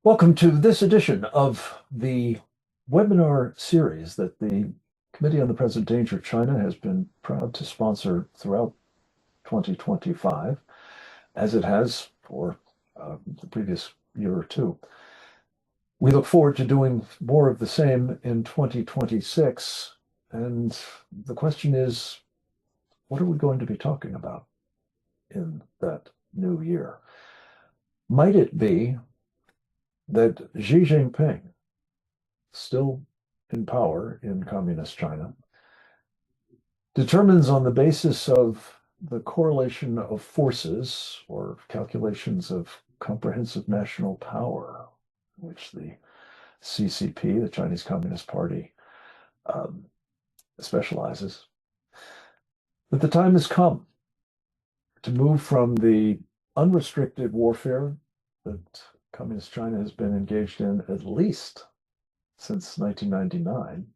Welcome to this edition of the webinar series that the Committee on the Present Danger of China has been proud to sponsor throughout 2025, as it has for the previous year or two. We look forward to doing more of the same in 2026, and the question is, what are we going to be talking about in that new year? Might it be that Xi Jinping, still in power in communist China, determines on the basis of the correlation of forces or calculations of comprehensive national power, which the CCP, the Chinese Communist Party, specializes, that the time has come to move from the unrestricted warfare that Communist China has been engaged in at least since 1999,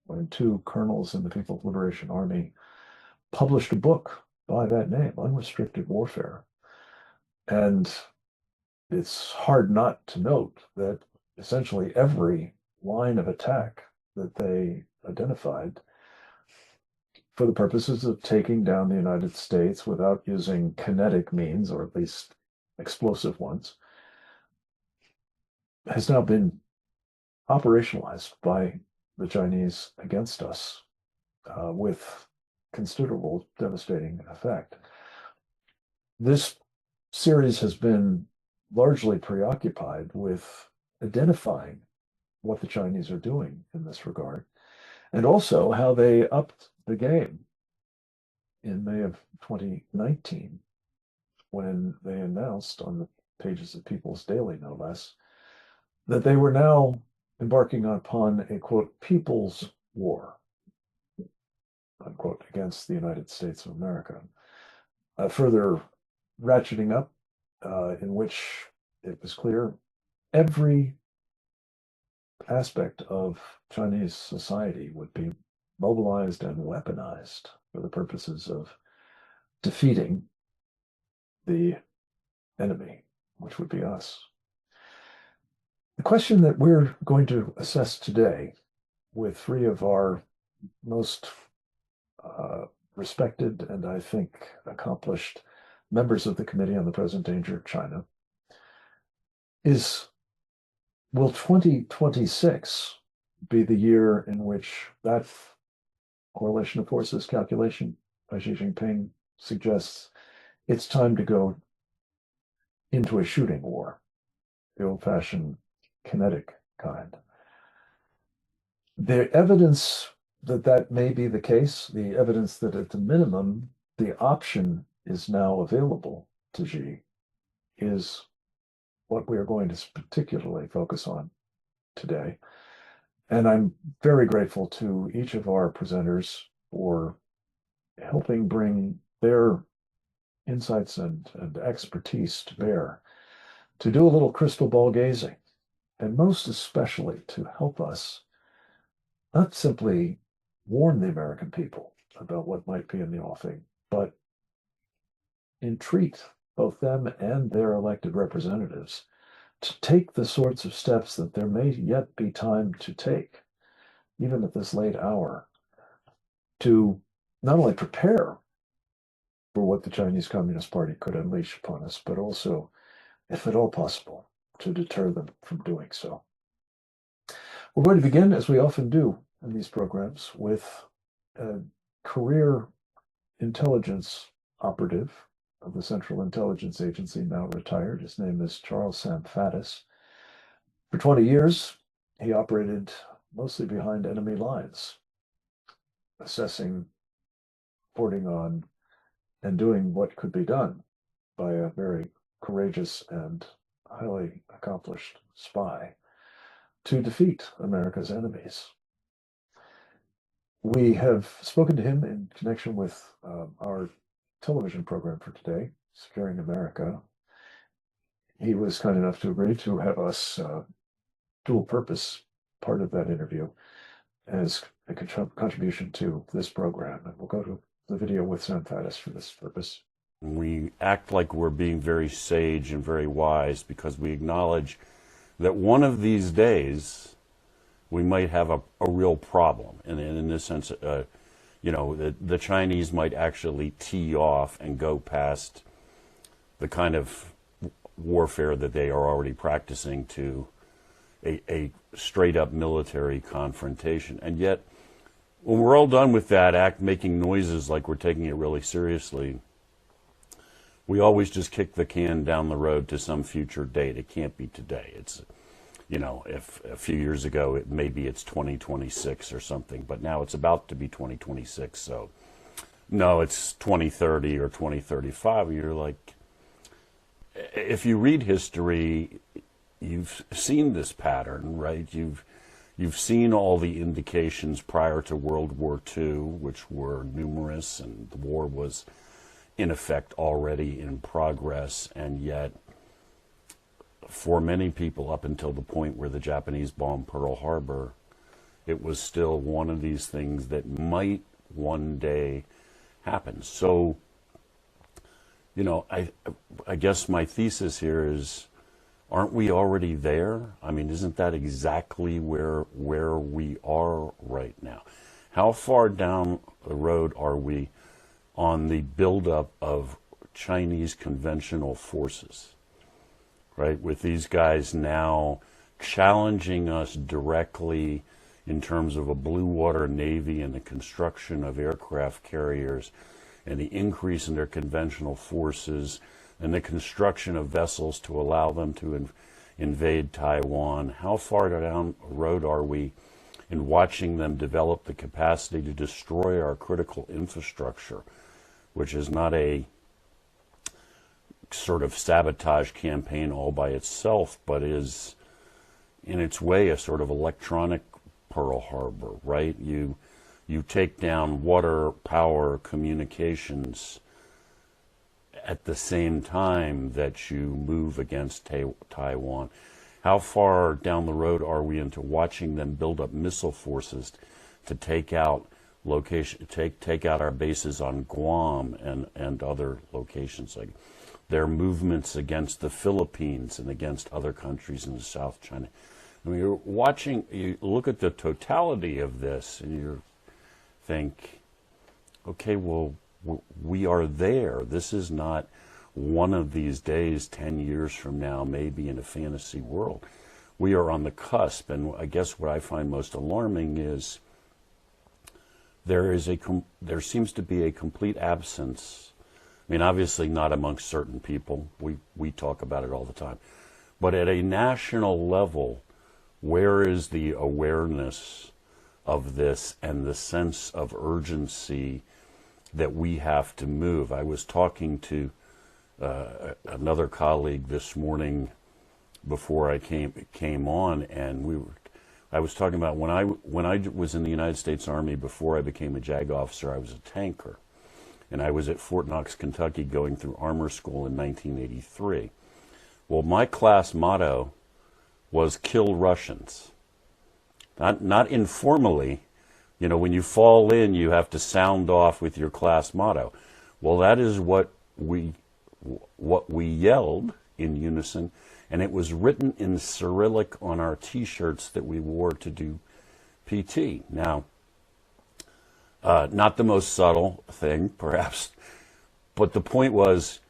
when two colonels in the People's Liberation Army published a book by that name, Unrestricted Warfare. And it's hard not to note that essentially every line of attack that they identified for the purposes of taking down the United States without using kinetic means, or at least explosive ones, has now been operationalized by the Chinese against us with considerable devastating effect. This series has been largely preoccupied with identifying what the Chinese are doing in this regard, and also how they upped the game in May of 2019 when they announced on the pages of People's Daily, no less, that they were now embarking upon a, quote, people's war, unquote, against the United States of America. Further ratcheting up, in which it was clear every aspect of Chinese society would be mobilized and weaponized for the purposes of defeating the enemy, which would be us. The question that we're going to assess today with three of our most respected and I think accomplished members of the Committee on the Present Danger of China is, will 2026 be the year in which that correlation of forces calculation by Xi Jinping suggests it's time to go into a shooting war, the old-fashioned kinetic kind? The evidence that that may be the case, the evidence that at the minimum, the option is now available to Xi, is what we are going to particularly focus on today. And I'm very grateful to each of our presenters for helping bring their insights and expertise to bear, to do a little crystal ball gazing, and most especially to help us not simply warn the American people about what might be in the offing, but entreat both them and their elected representatives to take the sorts of steps that there may yet be time to take, even at this late hour, to not only prepare for what the Chinese Communist Party could unleash upon us, but also, if at all possible, to deter them from doing so. We're going to begin, as we often do in these programs, with a career intelligence operative of the Central Intelligence Agency, now retired. His name is Charles Sam Faddis. For 20 years, he operated mostly behind enemy lines, assessing, reporting on, and doing what could be done by a very courageous and highly accomplished spy to defeat America's enemies. We have spoken to him in connection with our television program for today, Securing America. He was kind enough to agree to have us dual purpose part of that interview as a contribution to this program. And we'll go to the video with Sam Faddis for this purpose. We act like we're being very sage and very wise because we acknowledge that one of these days we might have a real problem. And in this sense, the Chinese might actually tee off and go past the kind of warfare that they are already practicing to a straight-up military confrontation. And yet, when we're all done with that making noises like we're taking it really seriously, we always just kick the can down the road to some future date. It can't be today. It's, if a few years ago, maybe it's 2026 or something, but now it's about to be 2026. So, no, it's 2030 or 2035. You're like, if you read history, you've seen this pattern, right? You've seen all the indications prior to World War II, which were numerous, and the war was in effect already in progress, and yet for many people up until the point where the Japanese bombed Pearl Harbor, it was still one of these things that might one day happen. So, I guess my thesis here is, aren't we already there? I mean, isn't that exactly where we are right now? How far down the road are we on the buildup of Chinese conventional forces, right? With these guys now challenging us directly in terms of a blue water navy and the construction of aircraft carriers and the increase in their conventional forces and the construction of vessels to allow them to invade Taiwan. How far down the road are we in watching them develop the capacity to destroy our critical infrastructure, which is not a sort of sabotage campaign all by itself, but is in its way a sort of electronic Pearl Harbor, right? You take down water, power, communications at the same time that you move against Taiwan. How far down the road are we into watching them build up missile forces to take out take out our bases on Guam and other locations, like their movements against the Philippines and against other countries in the South China? I mean, you look at the totality of this and you think, okay, well, we are there. This is not one of these days, 10 years from now, maybe in a fantasy world. We are on the cusp, and I guess what I find most alarming is there seems to be a complete absence. I mean, obviously not amongst certain people. We talk about it all the time. But at a national level, where is the awareness of this and the sense of urgency that we have to move? I was talking to another colleague this morning before I came on, and I was talking about when I was in the United States Army before I became a JAG officer. I was a tanker, and I was at Fort Knox, Kentucky, going through armor school in 1983. Well, my class motto was "Kill Russians." Not informally. When you fall in, you have to sound off with your class motto. Well, that is what we yelled in unison, and it was written in Cyrillic on our T-shirts that we wore to do PT. Now, not the most subtle thing, perhaps, but the point was,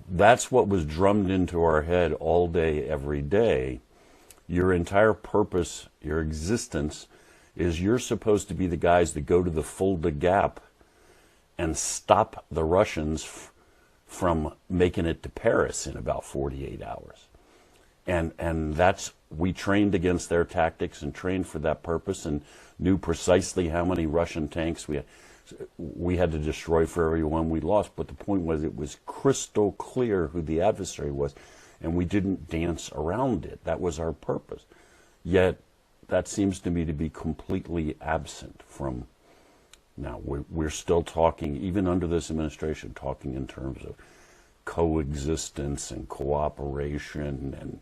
that's what was drummed into our head all day, every day. Your entire purpose, your existence, is you're supposed to be the guys that go to the Fulda Gap and stop the Russians from making it to Paris in about 48 hours. And we trained against their tactics and trained for that purpose and knew precisely how many Russian tanks we had to destroy for every one we lost. But the point was, it was crystal clear who the adversary was, and we didn't dance around it. That was our purpose. Yet that seems to me to be completely absent from now. We're still talking, even under this administration, talking in terms of coexistence and cooperation, and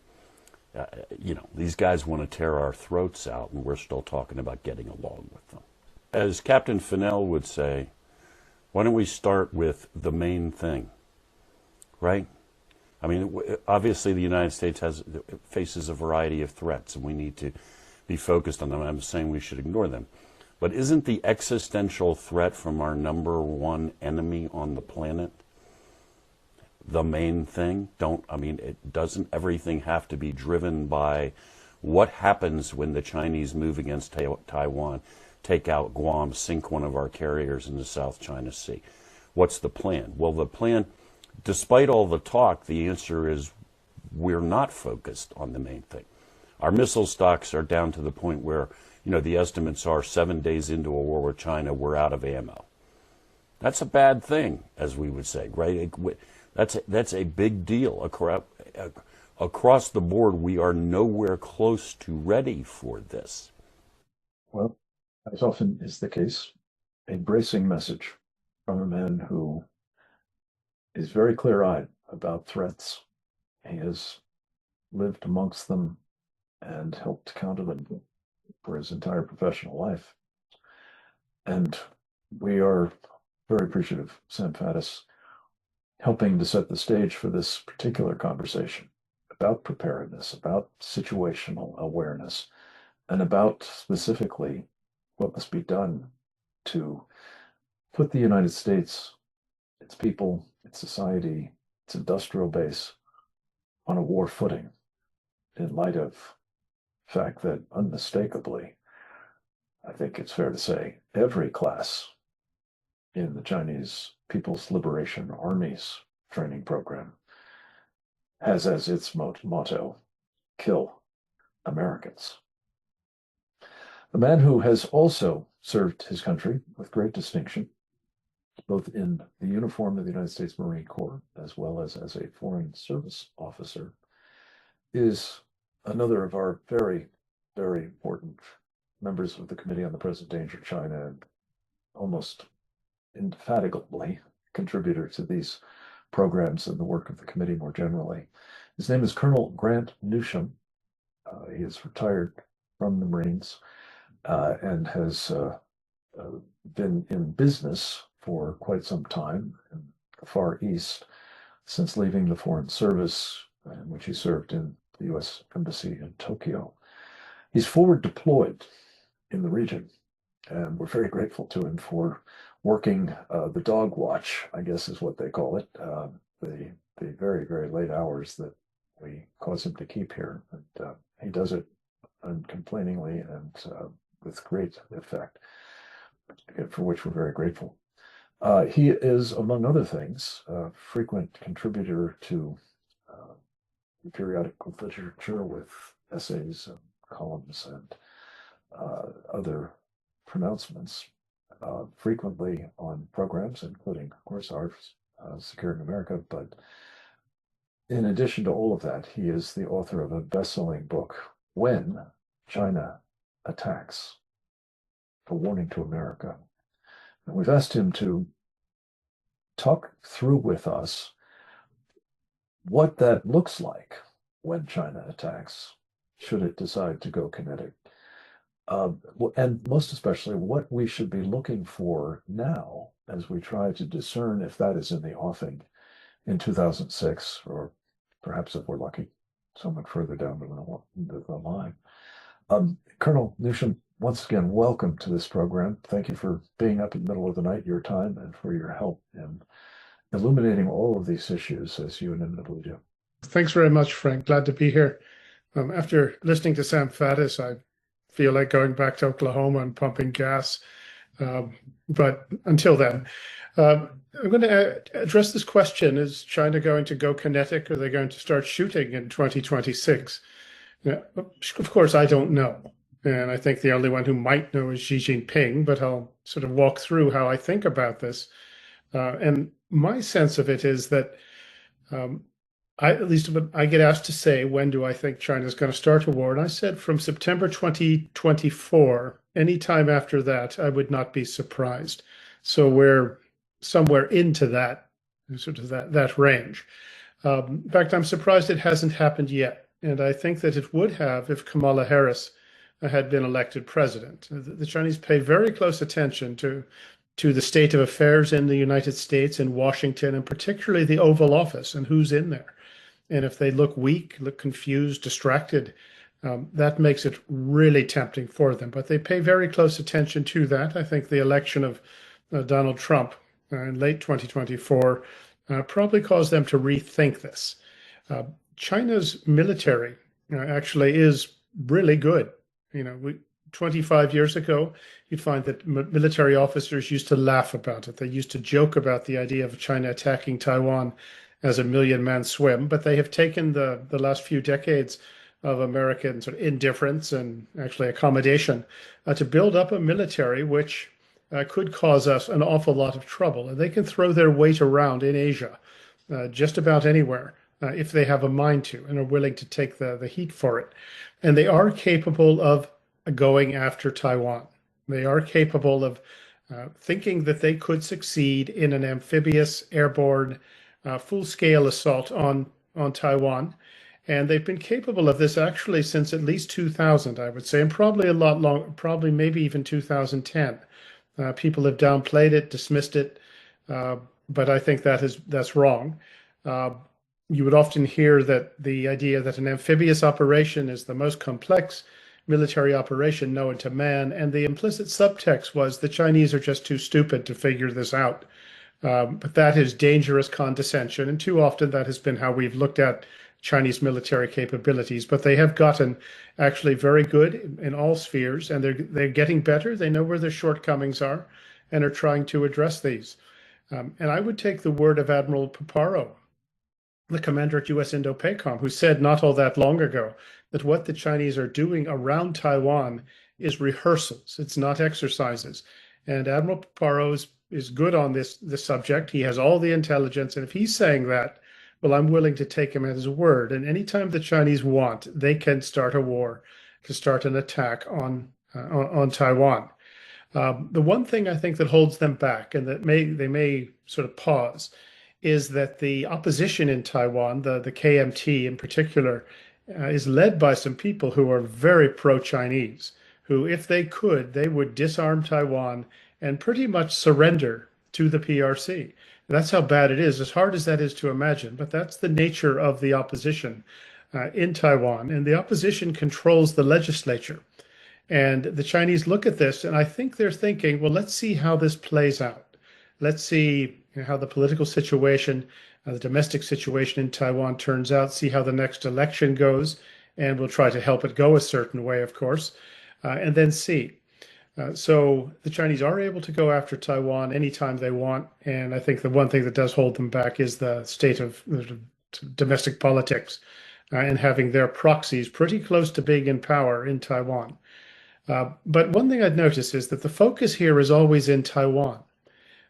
these guys want to tear our throats out, and we're still talking about getting along with them. As Captain Fennell would say, why don't we start with the main thing, right? I mean, obviously the United States faces a variety of threats, and we need to be focused on them. I'm saying we should ignore them. But isn't the existential threat from our number one enemy on the planet the main thing? Doesn't everything have to be driven by what happens when the Chinese move against Taiwan, take out Guam, sink one of our carriers in the South China Sea? What's the plan? Well, the plan, despite all the talk, the answer is we're not focused on the main thing. Our missile stocks are down to the point where, the estimates are 7 days into a war with China, we're out of ammo. That's a bad thing, as we would say, right? That's a big deal. Across the board, we are nowhere close to ready for this. Well, as often is the case, a bracing message from a man who is very clear-eyed about threats. He has lived amongst them and helped counter them for his entire professional life. And we are very appreciative, Sam Faddis, helping to set the stage for this particular conversation about preparedness, about situational awareness, and about specifically what must be done to put the United States, its people, its society, its industrial base on a war footing in light of the fact that unmistakably, I think it's fair to say, every class in the Chinese People's Liberation Army's training program has as its motto, kill Americans. A man who has also served his country with great distinction, both in the uniform of the United States Marine Corps as well as a Foreign Service officer, is another of our very, very important members of the Committee on the Present Danger of China, and almost indefatigably contributor to these programs and the work of the committee more generally. His name is Colonel Grant Newsham. He is retired from the Marines and has been in business for quite some time in the Far East, since leaving the Foreign Service, in which he served in the U.S. Embassy in Tokyo. He's forward deployed in the region, and we're very grateful to him for working the dog watch, I guess is what they call it, the very, very late hours that we cause him to keep here. And he does it uncomplainingly and with great effect, for which we're very grateful. He is, among other things, a frequent contributor to periodical literature with essays and columns and other pronouncements, frequently on programs, including, of course, ours, Securing America. But in addition to all of that, he is the author of a best-selling book, When China Attacks, a Warning to America. And we've asked him to talk through with us what that looks like when China attacks, should it decide to go kinetic. And most especially, what we should be looking for now as we try to discern if that is in the offing in 2006, or perhaps if we're lucky, somewhat further down the line. Colonel Newsham, once again, welcome to this program. Thank you for being up in the middle of the night, your time, and for your help in illuminating all of these issues as you inevitably do. Thanks very much, Frank. Glad to be here. After listening to Sam Faddis, I feel like going back to Oklahoma and pumping gas. But until then, I'm going to address this question. Is China going to go kinetic, or are they going to start shooting in 2026? Now, of course, I don't know. And I think the only one who might know is Xi Jinping, but I'll sort of walk through how I think about this. And my sense of it is that at least I get asked to say, when do I think China is going to start a war? And I said from September 2024, anytime after that, I would not be surprised. So we're somewhere into that, sort of that range. In fact, I'm surprised it hasn't happened yet. And I think that it would have if Kamala Harris had been elected president. The Chinese pay very close attention to the state of affairs in the United States, in Washington, and particularly the Oval Office and who's in there. And if they look weak, look confused, distracted, that makes it really tempting for them. But they pay very close attention to that. I think the election of Donald Trump in late 2024 probably caused them to rethink this. China's military actually is really good. 25 years ago, you'd find that military officers used to laugh about it. They used to joke about the idea of China attacking Taiwan as a million-man swim, but they have taken the last few decades of American sort of indifference and actually accommodation to build up a military which could cause us an awful lot of trouble. And they can throw their weight around in Asia, just about anywhere, if they have a mind to and are willing to take the heat for it. And they are capable of going after Taiwan. They are capable of thinking that they could succeed in an amphibious, airborne, full-scale assault on Taiwan. And they've been capable of this actually since at least 2000, I would say, and probably a lot longer, probably maybe even 2010. People have downplayed it, dismissed it, but I think that's wrong. You would often hear that the idea that an amphibious operation is the most complex military operation known to man, and the implicit subtext was the Chinese are just too stupid to figure this out. But that is dangerous condescension, and too often that has been how we've looked at Chinese military capabilities. But they have gotten actually very good in all spheres, and they're getting better. They know where their shortcomings are and are trying to address these. And I would take the word of Admiral Paparo, the commander at US Indo-PACOM, who said not all that long ago that what the Chinese are doing around Taiwan is rehearsals. It's not exercises. And Admiral Paparo is good on this subject. He has all the intelligence. And if he's saying that, well, I'm willing to take him at his word. And anytime the Chinese want, they can start a war, to start an attack on Taiwan. The one thing I think that holds them back, and that they may sort of pause, is that the opposition in Taiwan, the KMT in particular, is led by some people who are very pro-Chinese, who, if they could, they would disarm Taiwan and pretty much surrender to the PRC. That's how bad it is, as hard as that is to imagine, but that's the nature of the opposition in Taiwan. And the opposition controls the legislature. And the Chinese look at this, and I think they're thinking, well, let's see how this plays out. Let's see how the political situation, the domestic situation in Taiwan turns out, see how the next election goes, and we'll try to help it go a certain way, of course, and then see. So the Chinese are able to go after Taiwan anytime they want, and I think the one thing that does hold them back is the state of domestic politics and having their proxies pretty close to being in power in Taiwan. But one thing I'd notice is that the focus here is always in Taiwan.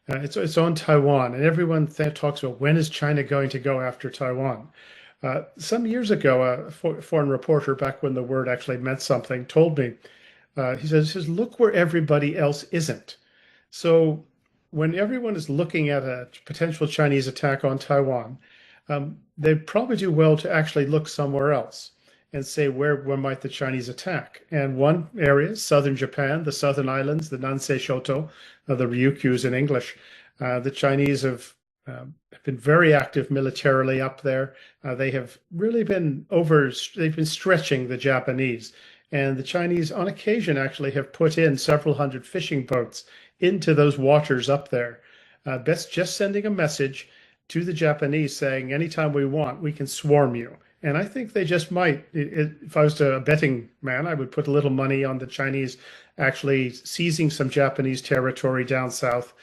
It's on Taiwan, and everyone talks about when is China going to go after Taiwan. Some years ago, a foreign reporter, back when the word actually meant something, told me, he says, look where everybody else isn't. So when everyone is looking at a potential Chinese attack on Taiwan, they probably do well to actually look somewhere else and say, where might the Chinese attack? And one area, southern Japan, the southern islands, the Nansei Shoto, the Ryukyus in English. The Chinese have been very active militarily up there. They have really been they've been stretching the Japanese. And the Chinese, on occasion, actually have put in several hundred fishing boats into those waters up there. Best just sending a message to the Japanese saying, anytime we want, we can swarm you. And I think they just might. If I was a betting man, I would put a little money on the Chinese actually seizing some Japanese territory down south,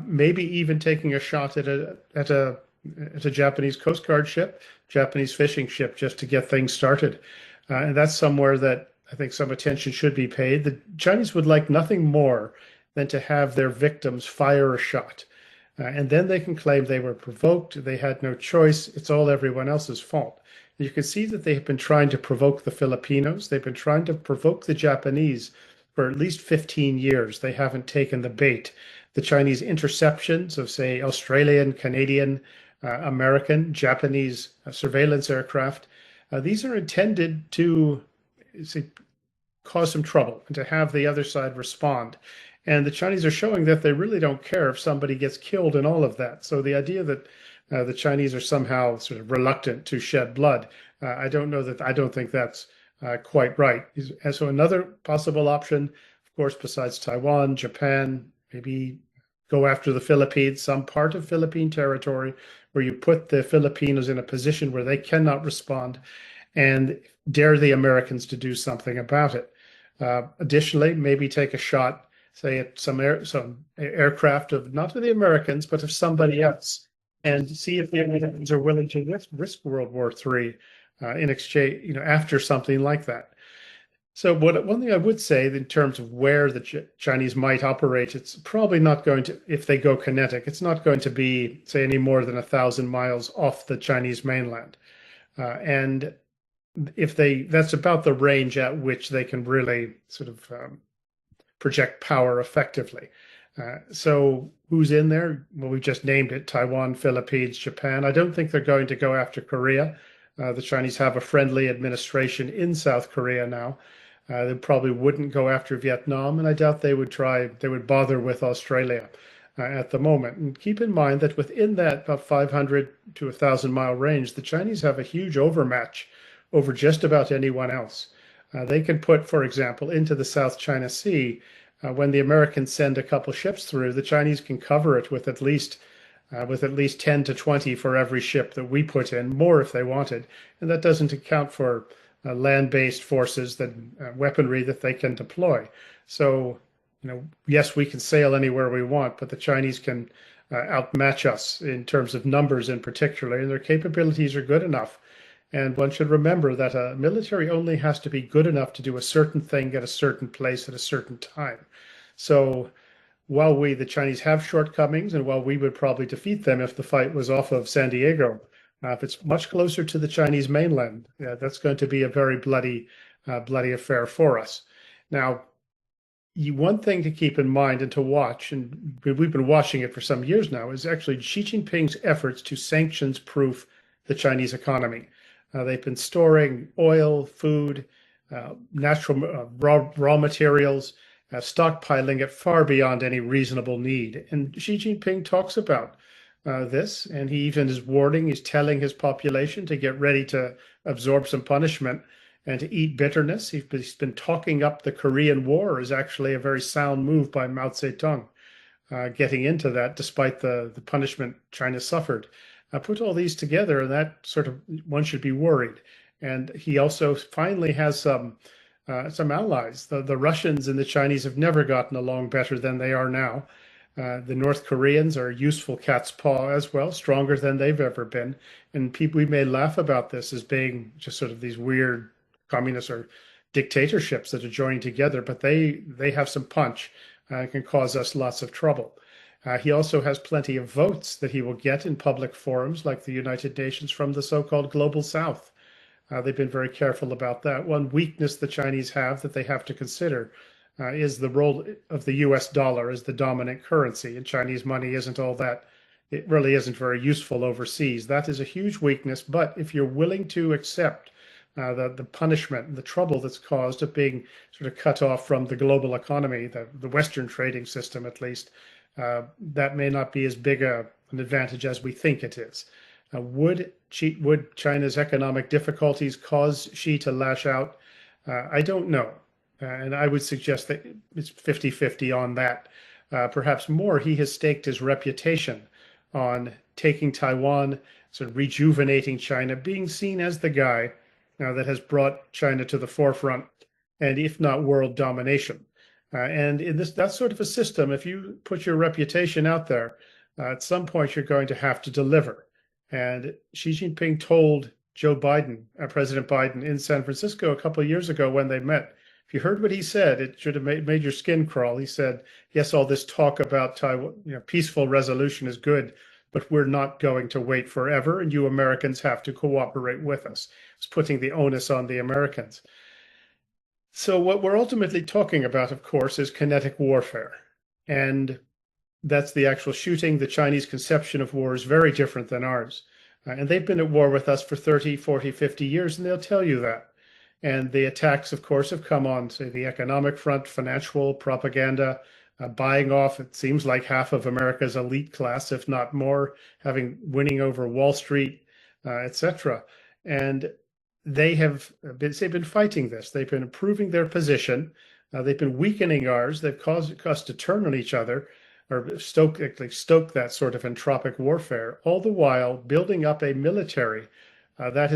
maybe even taking a shot at a Japanese Coast Guard ship, Japanese fishing ship, just to get things started. And that's somewhere that I think some attention should be paid. The Chinese would like nothing more than to have their victims fire a shot. And then they can claim they were provoked, they had no choice, it's all everyone else's fault. You can see that they have been trying to provoke the Filipinos. They've been trying to provoke the Japanese for at least 15 years. They haven't taken the bait. The Chinese interceptions of, say, Australian, Canadian, American, Japanese surveillance aircraft, these are intended to cause some trouble and to have the other side respond. And the Chinese are showing that they really don't care if somebody gets killed in all of that. So the idea that the Chinese are somehow sort of reluctant to shed blood. I don't think that's quite right. And so another possible option, of course, besides Taiwan, Japan, maybe go after the Philippines, some part of Philippine territory, where you put the Filipinos in a position where they cannot respond and dare the Americans to do something about it. Additionally, maybe take a shot, say, at some aircraft of not of the Americans, but of somebody else, and see if the Americans are willing to risk World War III in exchange, after something like that. So one thing I would say in terms of where the Chinese might operate, it's probably not going to, if they go kinetic, it's not going to be, say, any more than 1,000 miles off the Chinese mainland. And that's about the range at which they can really sort of project power effectively. So who's in there? Well, we just named it: Taiwan, Philippines, Japan. I don't think they're going to go after Korea. The Chinese have a friendly administration in South Korea now. They probably wouldn't go after Vietnam, and I doubt they would bother with Australia at the moment. And keep in mind that within that about 500 to 1,000 mile range, the Chinese have a huge overmatch over just about anyone else. They can put, for example, into the South China Sea, when the Americans send a couple ships through, the Chinese can cover it with at least 10 to 20 for every ship that we put in, more if they wanted. And that doesn't account for land-based forces, that weaponry that they can deploy. So, yes, we can sail anywhere we want, but the Chinese can outmatch us in terms of numbers in particular, and their capabilities are good enough. And one should remember that a military only has to be good enough to do a certain thing at a certain place at a certain time. So while the Chinese have shortcomings, and while we would probably defeat them if the fight was off of San Diego, if it's much closer to the Chinese mainland, that's going to be a very bloody affair for us. Now, one thing to keep in mind and to watch, and we've been watching it for some years now, is actually Xi Jinping's efforts to sanctions-proof the Chinese economy. They've been storing oil, food, natural raw materials, stockpiling it far beyond any reasonable need. And Xi Jinping talks about this, and he even is warning, he's telling his population to get ready to absorb some punishment and to eat bitterness. He's been talking up the Korean War is actually a very sound move by Mao Zedong, getting into that despite the punishment China suffered. Put all these together, and that sort of, one should be worried. And he also finally has some allies. The Russians and the Chinese have never gotten along better than they are now. The North Koreans are a useful cat's paw as well, stronger than they've ever been. And we may laugh about this as being just sort of these weird communists or dictatorships that are joining together, but they have some punch and can cause us lots of trouble. He also has plenty of votes that he will get in public forums like the United Nations from the so-called Global South. They've been very careful about that. One weakness the Chinese have that they have to consider is the role of the US dollar as the dominant currency, and Chinese money it really isn't very useful overseas. That is a huge weakness, but if you're willing to accept the punishment and the trouble that's caused of being sort of cut off from the global economy, the Western trading system at least, that may not be as big an advantage as we think it is. Would China's economic difficulties cause Xi to lash out? I don't know. And I would suggest that it's 50-50 on that. Perhaps more, he has staked his reputation on taking Taiwan, sort of rejuvenating China, being seen as the guy that has brought China to the forefront, and if not world domination. And in that sort of a system, if you put your reputation out there, at some point you're going to have to deliver. And Xi Jinping told President Biden in San Francisco a couple of years ago when they met, if you heard what he said, it should have made your skin crawl. He said, yes, all this talk about Taiwan, peaceful resolution is good, but we're not going to wait forever, and you Americans have to cooperate with us. It's putting the onus on the Americans. So what we're ultimately talking about, of course, is kinetic warfare. And that's the actual shooting. The Chinese conception of war is very different than ours. And they've been at war with us for 30, 40, 50 years, and they'll tell you that. And the attacks, of course, have come on, say, the economic front, financial, propaganda, buying off, it seems like half of America's elite class, if not more, winning over Wall Street, etc. And they've been fighting this. They've been improving their position. They've been weakening ours. They've caused us to turn on each other or stoke that sort of entropic warfare, all the while building up a military that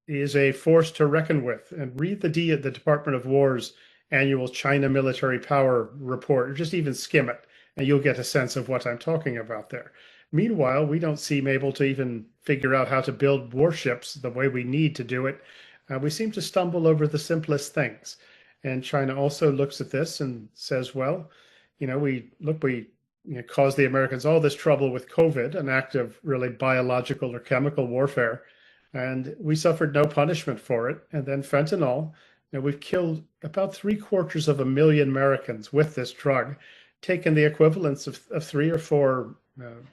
is a force to reckon with. And read the Department of War's annual China military power report, or just even skim it, and you'll get a sense of what I'm talking about there. Meanwhile, we don't seem able to even figure out how to build warships the way we need to do it. We seem to stumble over the simplest things. And China also looks at this and says, well, we caused the Americans all this trouble with COVID, an act of really biological or chemical warfare, and we suffered no punishment for it. And then fentanyl, we've killed about 750,000 Americans with this drug, taken the equivalents of 3 or 4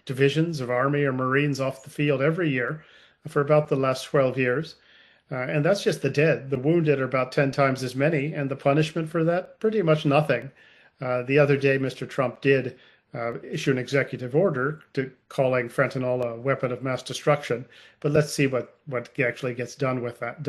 divisions of Army or Marines off the field every year for about the last 12 years. And that's just the dead. The wounded are about 10 times as many, and the punishment for that, pretty much nothing. The other day, Mr. Trump did issue an executive order calling fentanyl a weapon of mass destruction. But let's see what actually gets done with that,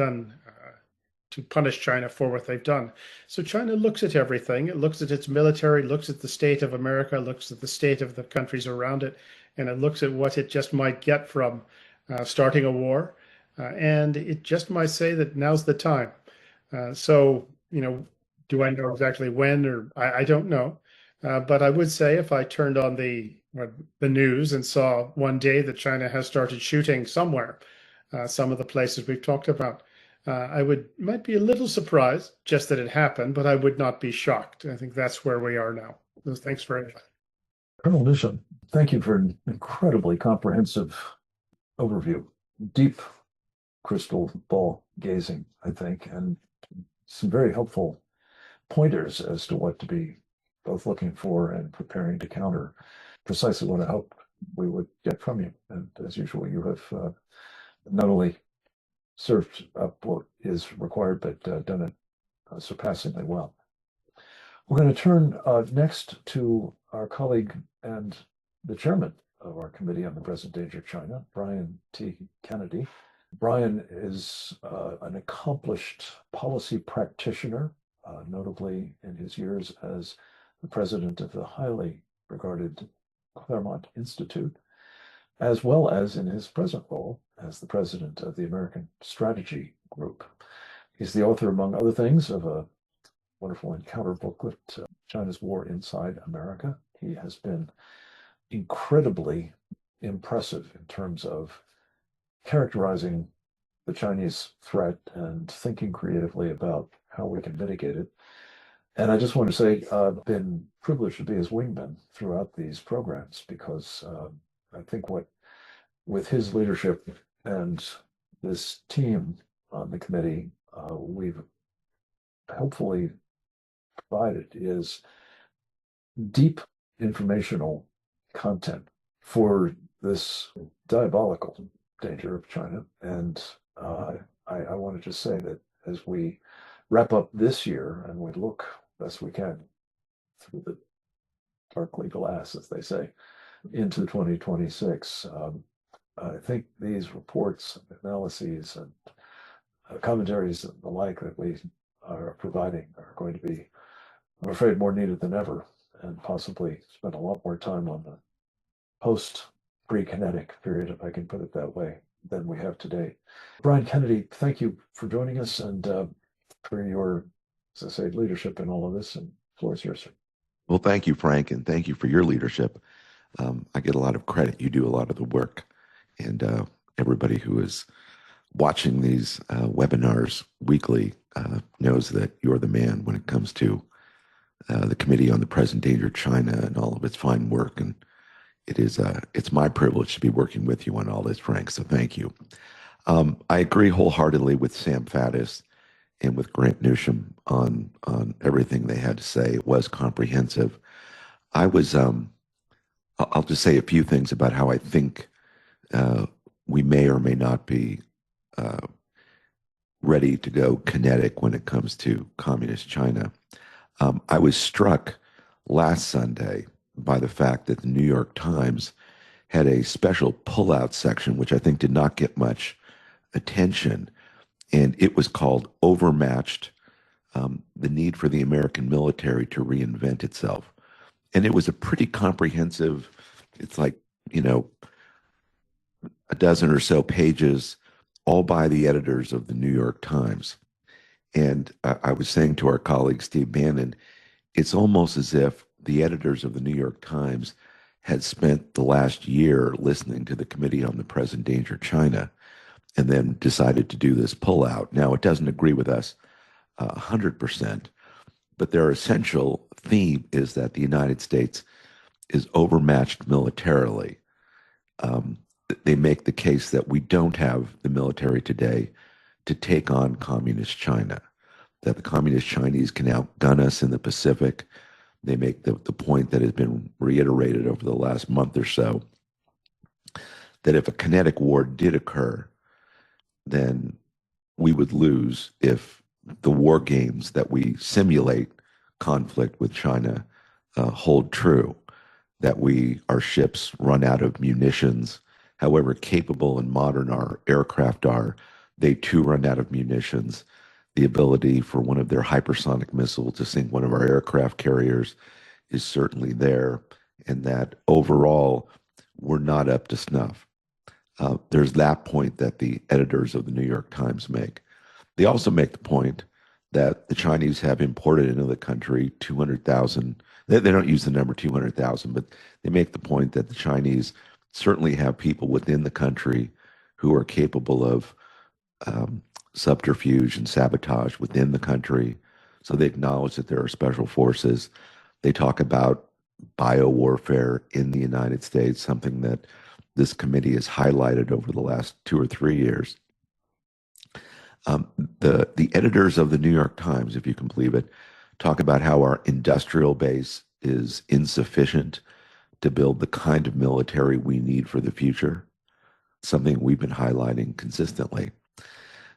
to punish China for what they've done. So China looks at everything. It looks at its military, looks at the state of America, looks at the state of the countries around it, and it looks at what it just might get from starting a war. And it just might say that now's the time. So, do I know exactly when, or I don't know. But I would say if I turned on the news and saw one day that China has started shooting somewhere, some of the places we've talked about, I might be a little surprised just that it happened, but I would not be shocked. I think that's where we are now. So thanks very much. Colonel Newsom, thank you for an incredibly comprehensive overview. Deep crystal ball gazing, I think, and some very helpful pointers as to what to be both looking for and preparing to counter. Precisely what I hoped we would get from you. And as usual, you have not only served up what is required, but done it surpassingly well. We're going to turn next to our colleague and the chairman of our Committee on the Present Danger of China, Brian T. Kennedy. Brian is an accomplished policy practitioner, notably in his years as the president of the highly regarded Claremont Institute, as well as in his present role as the president of the American Strategy Group. He's the author, among other things, of a wonderful encounter booklet, China's War Inside America. He has been incredibly impressive in terms of characterizing the Chinese threat and thinking creatively about how we can mitigate it. And I just want to say I've been privileged to be his wingman throughout these programs because I think with his leadership and this team on the committee, we've helpfully provided is deep informational content for this diabolical danger of China. And I want to just say that as we wrap up this year and we look best we can through the darkly glass, as they say, into 2026, I think these reports, analyses, and commentaries and the like that we are providing are going to be, I'm afraid, more needed than ever, and possibly spend a lot more time on the post-pre-kinetic period, if I can put it that way, than we have today. Brian Kennedy, thank you for joining us and for your, as I say, leadership in all of this, and the floor is yours, sir. Well, thank you, Frank, and thank you for your leadership. I get a lot of credit. You do a lot of the work, and everybody who is watching these webinars weekly knows that you're the man when it comes to the Committee on the Present Danger of China and all of its fine work. And it's my privilege to be working with you on all this, Frank, so thank you. I agree wholeheartedly with Sam Faddis and with Grant Newsham on everything they had to say. It was comprehensive. I'll just say a few things about how I think we may or may not be ready to go kinetic when it comes to communist China. I was struck last Sunday by the fact that the New York Times had a special pullout section, which I think did not get much attention, and it was called Overmatched, the Need for the American Military to Reinvent Itself. And it was a pretty comprehensive, it's like, a dozen or so pages, all by the editors of the New York Times. And I was saying to our colleague, Steve Bannon, it's almost as if the editors of the New York Times had spent the last year listening to the Committee on the Present Danger China and then decided to do this pullout. Now, it doesn't agree with us 100%, but their essential theme is that the United States is overmatched militarily. They make the case that we don't have the military today to take on communist China, that the communist Chinese can outgun us in the Pacific. They make the point that has been reiterated over the last month or so, that if a kinetic war did occur, then we would lose if the war games that we simulate conflict with China hold true, that our ships run out of munitions. However capable and modern our aircraft are, they too run out of munitions. The ability for one of their hypersonic missiles to sink one of our aircraft carriers is certainly there, and that overall we're not up to snuff. There's that point that the editors of the New York Times make. They also make the point that the Chinese have imported into the country 200,000. They don't use the number 200,000, but they make the point that the Chinese certainly have people within the country who are capable of subterfuge and sabotage within the country. So they acknowledge that there are special forces. They talk about biowarfare in the United States, something that this committee has highlighted over the last 2 or 3 years. The editors of the New York Times, if you can believe it, talk about how our industrial base is insufficient to build the kind of military we need for the future, something we've been highlighting consistently.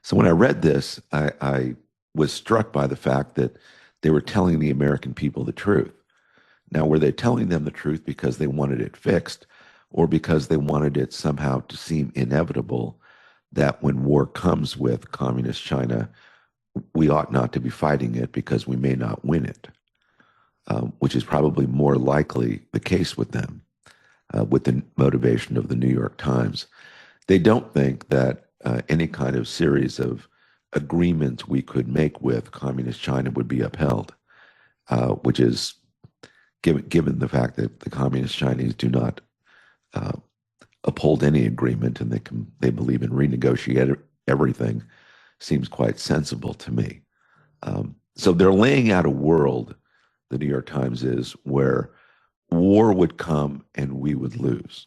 So when I read this, I was struck by the fact that they were telling the American people the truth. Now, were they telling them the truth because they wanted it fixed, or because they wanted it somehow to seem inevitable that when war comes with communist China, we ought not to be fighting it because we may not win it? Which is probably more likely the case with them, with the motivation of the New York Times. They don't think that any kind of series of agreements we could make with communist China would be upheld, which is, given the fact that the communist Chinese do not uphold any agreement and they believe in renegotiating everything, seems quite sensible to me. So they're laying out a world, the New York Times is, where war would come and we would lose,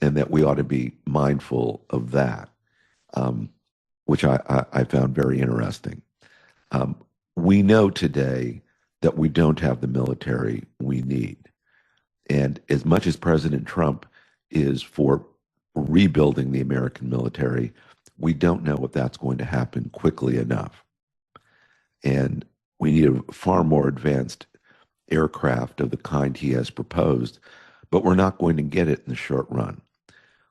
and that we ought to be mindful of that, which I found very interesting. We know today that we don't have the military we need. And as much as President Trump is for rebuilding the American military, we don't know if that's going to happen quickly enough. And we need a far more advanced aircraft of the kind he has proposed, but we're not going to get it in the short run.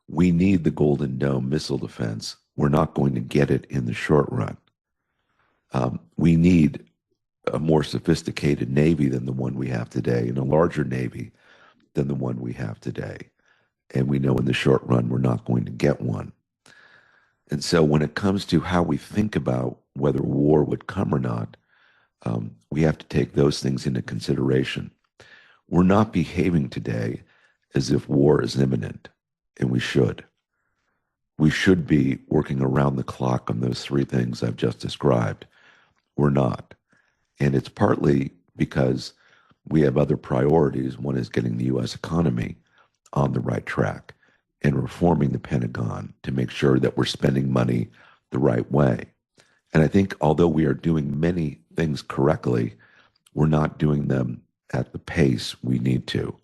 We need the Golden Dome missile defense. We're not going to get it in the short run. We need a more sophisticated Navy than the one we have today, and a larger Navy than the one we have today. And we know in the short run we're not going to get one. And so when it comes to how we think about whether war would come or not, we have to take those things into consideration. We're not behaving today as if war is imminent, and we should. We should be working around the clock on those three things I've just described. We're not. And it's partly because we have other priorities. One is getting the U.S. economy on the right track and reforming the Pentagon to make sure that we're spending money the right way. And I think although we are doing many things correctly, we're not doing them at the pace we need to.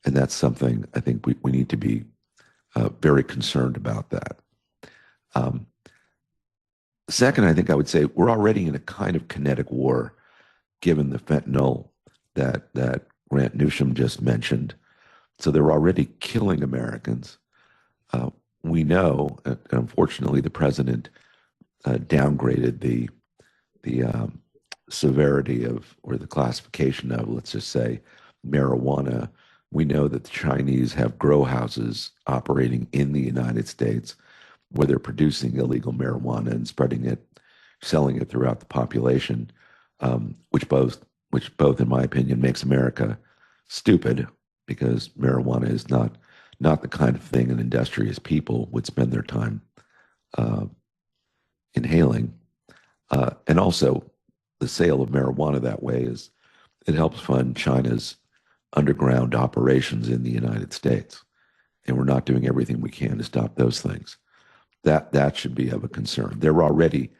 And that's something I think we need to be very concerned about that. Second, I think I would say we're already in a kind of kinetic war, given the fentanyl, that Grant Newsham just mentioned. So they're already killing Americans. We know, and unfortunately, the president downgraded the severity of, or the classification of, let's just say, marijuana. We know that the Chinese have grow houses operating in the United States where they're producing illegal marijuana and spreading it, selling it throughout the population, which both, in my opinion, makes America stupid, because marijuana is not the kind of thing an industrious people would spend their time inhaling. And also, the sale of marijuana that way it helps fund China's underground operations in the United States. And we're not doing everything we can to stop those things. That should be of a concern. They're already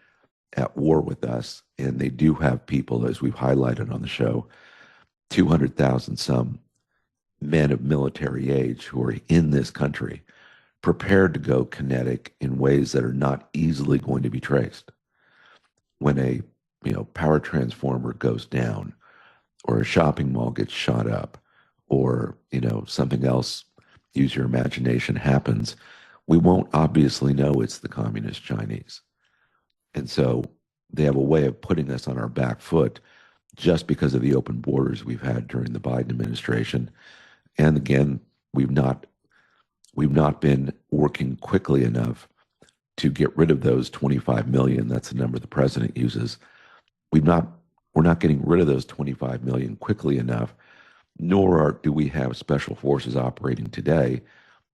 at war with us, and they do have people, as we've highlighted on the show, 200,000 some men of military age who are in this country, prepared to go kinetic in ways that are not easily going to be traced. When a power transformer goes down, or a shopping mall gets shot up, or something else, use your imagination, happens, we won't obviously know it's the communist Chinese. And so they have a way of putting us on our back foot just because of the open borders we've had during the Biden administration. And again, we've not been working quickly enough to get rid of those 25 million. That's the number the president uses. We're not getting rid of those 25 million quickly enough, nor do we have special forces operating today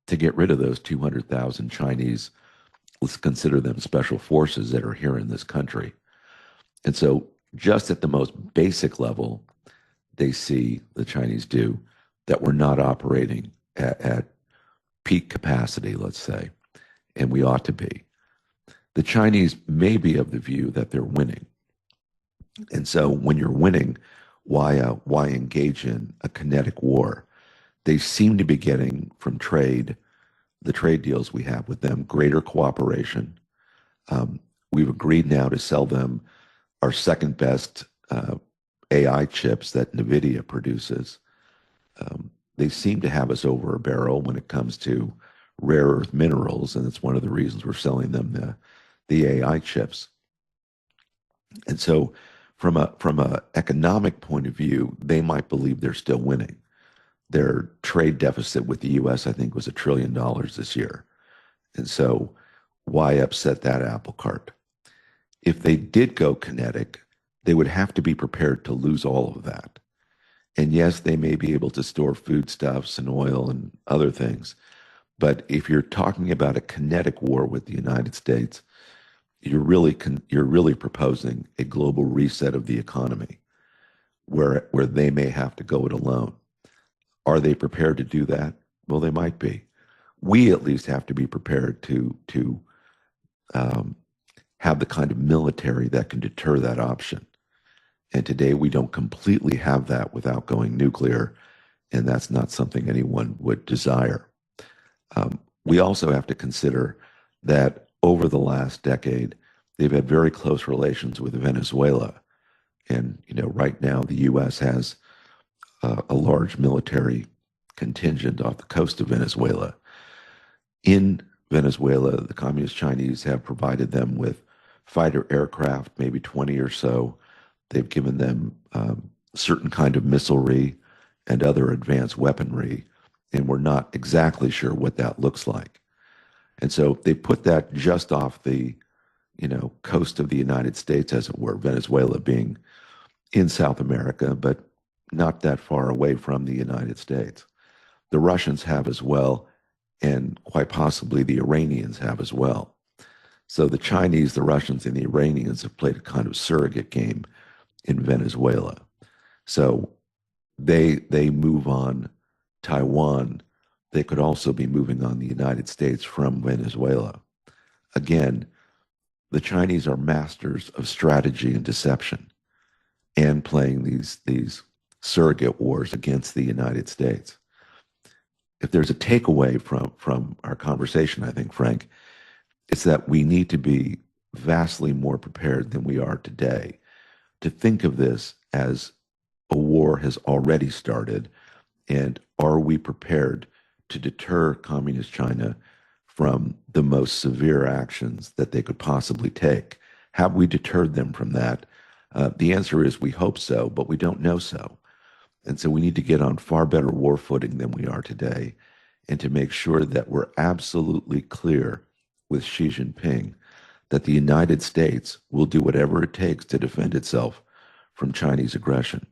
to get rid of those 200,000 Chinese, let's consider them special forces, that are here in this country. And so just at the most basic level, they see, the Chinese do, that we're not operating at peak capacity, let's say, and we ought to be. The Chinese may be of the view that they're winning. And so when you're winning, why engage in a kinetic war? They seem to be getting from the trade deals we have with them, greater cooperation. We've agreed now to sell them our second best AI chips that NVIDIA produces. They seem to have us over a barrel when it comes to rare earth minerals, and it's one of the reasons we're selling them the AI chips. And so from a economic point of view, they might believe they're still winning. Their trade deficit with the U.S., I think, was $1 trillion this year. And so why upset that apple cart? If they did go kinetic, they would have to be prepared to lose all of that. And yes, they may be able to store foodstuffs and oil and other things. But if you're talking about a kinetic war with the United States, you're really proposing a global reset of the economy, where they may have to go it alone. Are they prepared to do that? Well, they might be. We at least have to be prepared to have the kind of military that can deter that option. And today we don't completely have that without going nuclear, and that's not something anyone would desire. We also have to consider that over the last decade, they've had very close relations with Venezuela. And, right now the U.S. has a large military contingent off the coast of Venezuela. In Venezuela, the Communist Chinese have provided them with fighter aircraft, maybe 20 or so. They've given them certain kind of missilery and other advanced weaponry, and we're not exactly sure what that looks like. And so they put that just off the, coast of the United States, as it were, Venezuela being in South America, but not that far away from the United States. The Russians have as well, and quite possibly the Iranians have as well. So the Chinese, the Russians, and the Iranians have played a kind of surrogate game in Venezuela. So they move on Taiwan. They could also be moving on the United States from Venezuela. Again, the Chinese are masters of strategy and deception, and playing these surrogate wars against the United States. If there's a takeaway from our conversation, I think, Frank, it's that we need to be vastly more prepared than we are today to think of this as a war has already started? And are we prepared to deter Communist China from the most severe actions that they could possibly take? Have we deterred them from that? The answer is we hope so, but we don't know so. And so we need to get on far better war footing than we are today, and to make sure that we're absolutely clear with Xi Jinping that the United States will do whatever it takes to defend itself from Chinese aggression,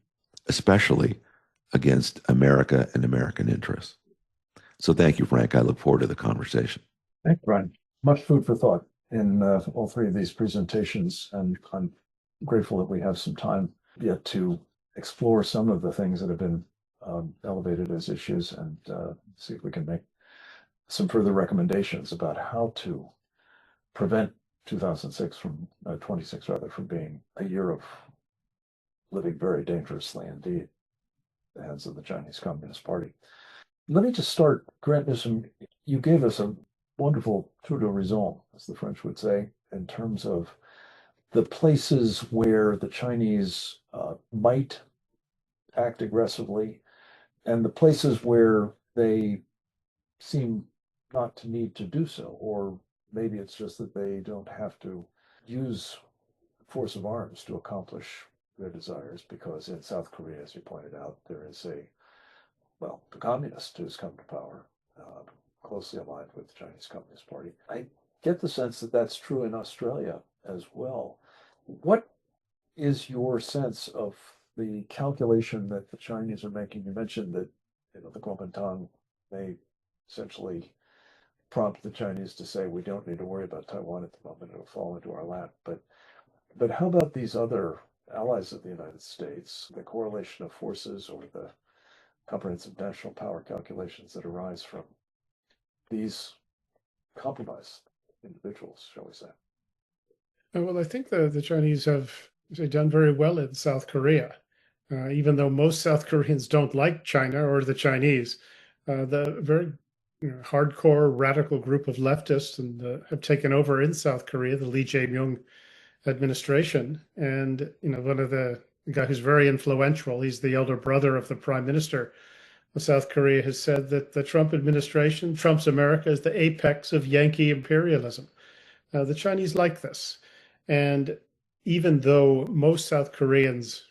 especially against America and American interests. So thank you, Frank. I look forward to the conversation. Thank you, Brian. Much food for thought in all three of these presentations, and I'm grateful that we have some time yet to explore some of the things that have been elevated as issues, and see if we can make some further recommendations about how to prevent 2006 from 26 rather from being a year of living very dangerously indeed, the hands of the Chinese Communist Party. Let me just start, Grant Newsom. You gave us a wonderful tour d'horizon, as the French would say, in terms of the places where the Chinese might act aggressively, and the places where they seem not to need to do so, or maybe it's just that they don't have to use force of arms to accomplish their desires, because in South Korea, as you pointed out, there is the communist who's come to power, closely aligned with the Chinese Communist Party. I get the sense that that's true in Australia as well. What is your sense of the calculation that the Chinese are making? You mentioned that the Kuomintang may essentially prompt the Chinese to say, we don't need to worry about Taiwan at the moment, it'll fall into our lap. But how about these other allies of the United States, the correlation of forces or the comprehensive national power calculations that arise from these compromised individuals, shall we say? Well, I think the Chinese have done very well in South Korea, even though most South Koreans don't like China or the Chinese. The very hardcore radical group of leftists and have taken over in South Korea, the Lee Jae-myung administration. And one of the guy who's very influential, he's the elder brother of the prime minister of South Korea, has said that the Trump administration, Trump's America, is the apex of Yankee imperialism. The Chinese like this. And even though most South Koreans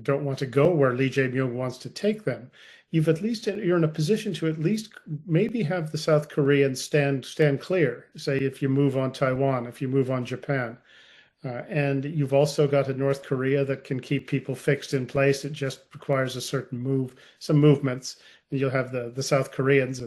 don't want to go where Lee Jae-myung wants to take them, you're in a position to at least maybe have the South Koreans stand clear. Say, if you move on Taiwan, if you move on Japan, and you've also got a North Korea that can keep people fixed in place. It just requires a certain some movements, and you'll have the South Koreans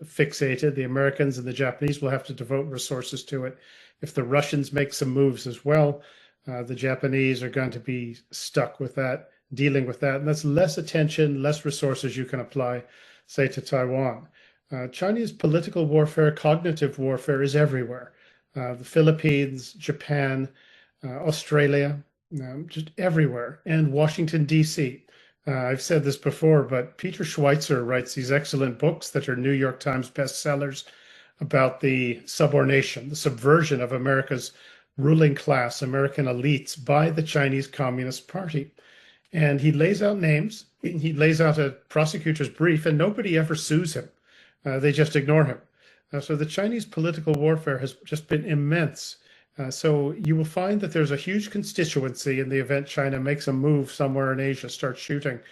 fixated. The Americans and the Japanese will have to devote resources to it. If the Russians make some moves as well, the Japanese are going to be stuck with that, dealing with that. And that's less attention, less resources you can apply, say, to Taiwan. Chinese political warfare, cognitive warfare is everywhere. The Philippines, Japan, Australia, just everywhere, and Washington, D.C. I've said this before, but Peter Schweitzer writes these excellent books that are New York Times bestsellers about the subordination, the subversion of America's ruling class, American elites, by the Chinese Communist Party. And he lays out names, he lays out a prosecutor's brief, and nobody ever sues him. They just ignore him. So the Chinese political warfare has just been immense. So you will find that there's a huge constituency in the event China makes a move somewhere in Asia, starts shooting, that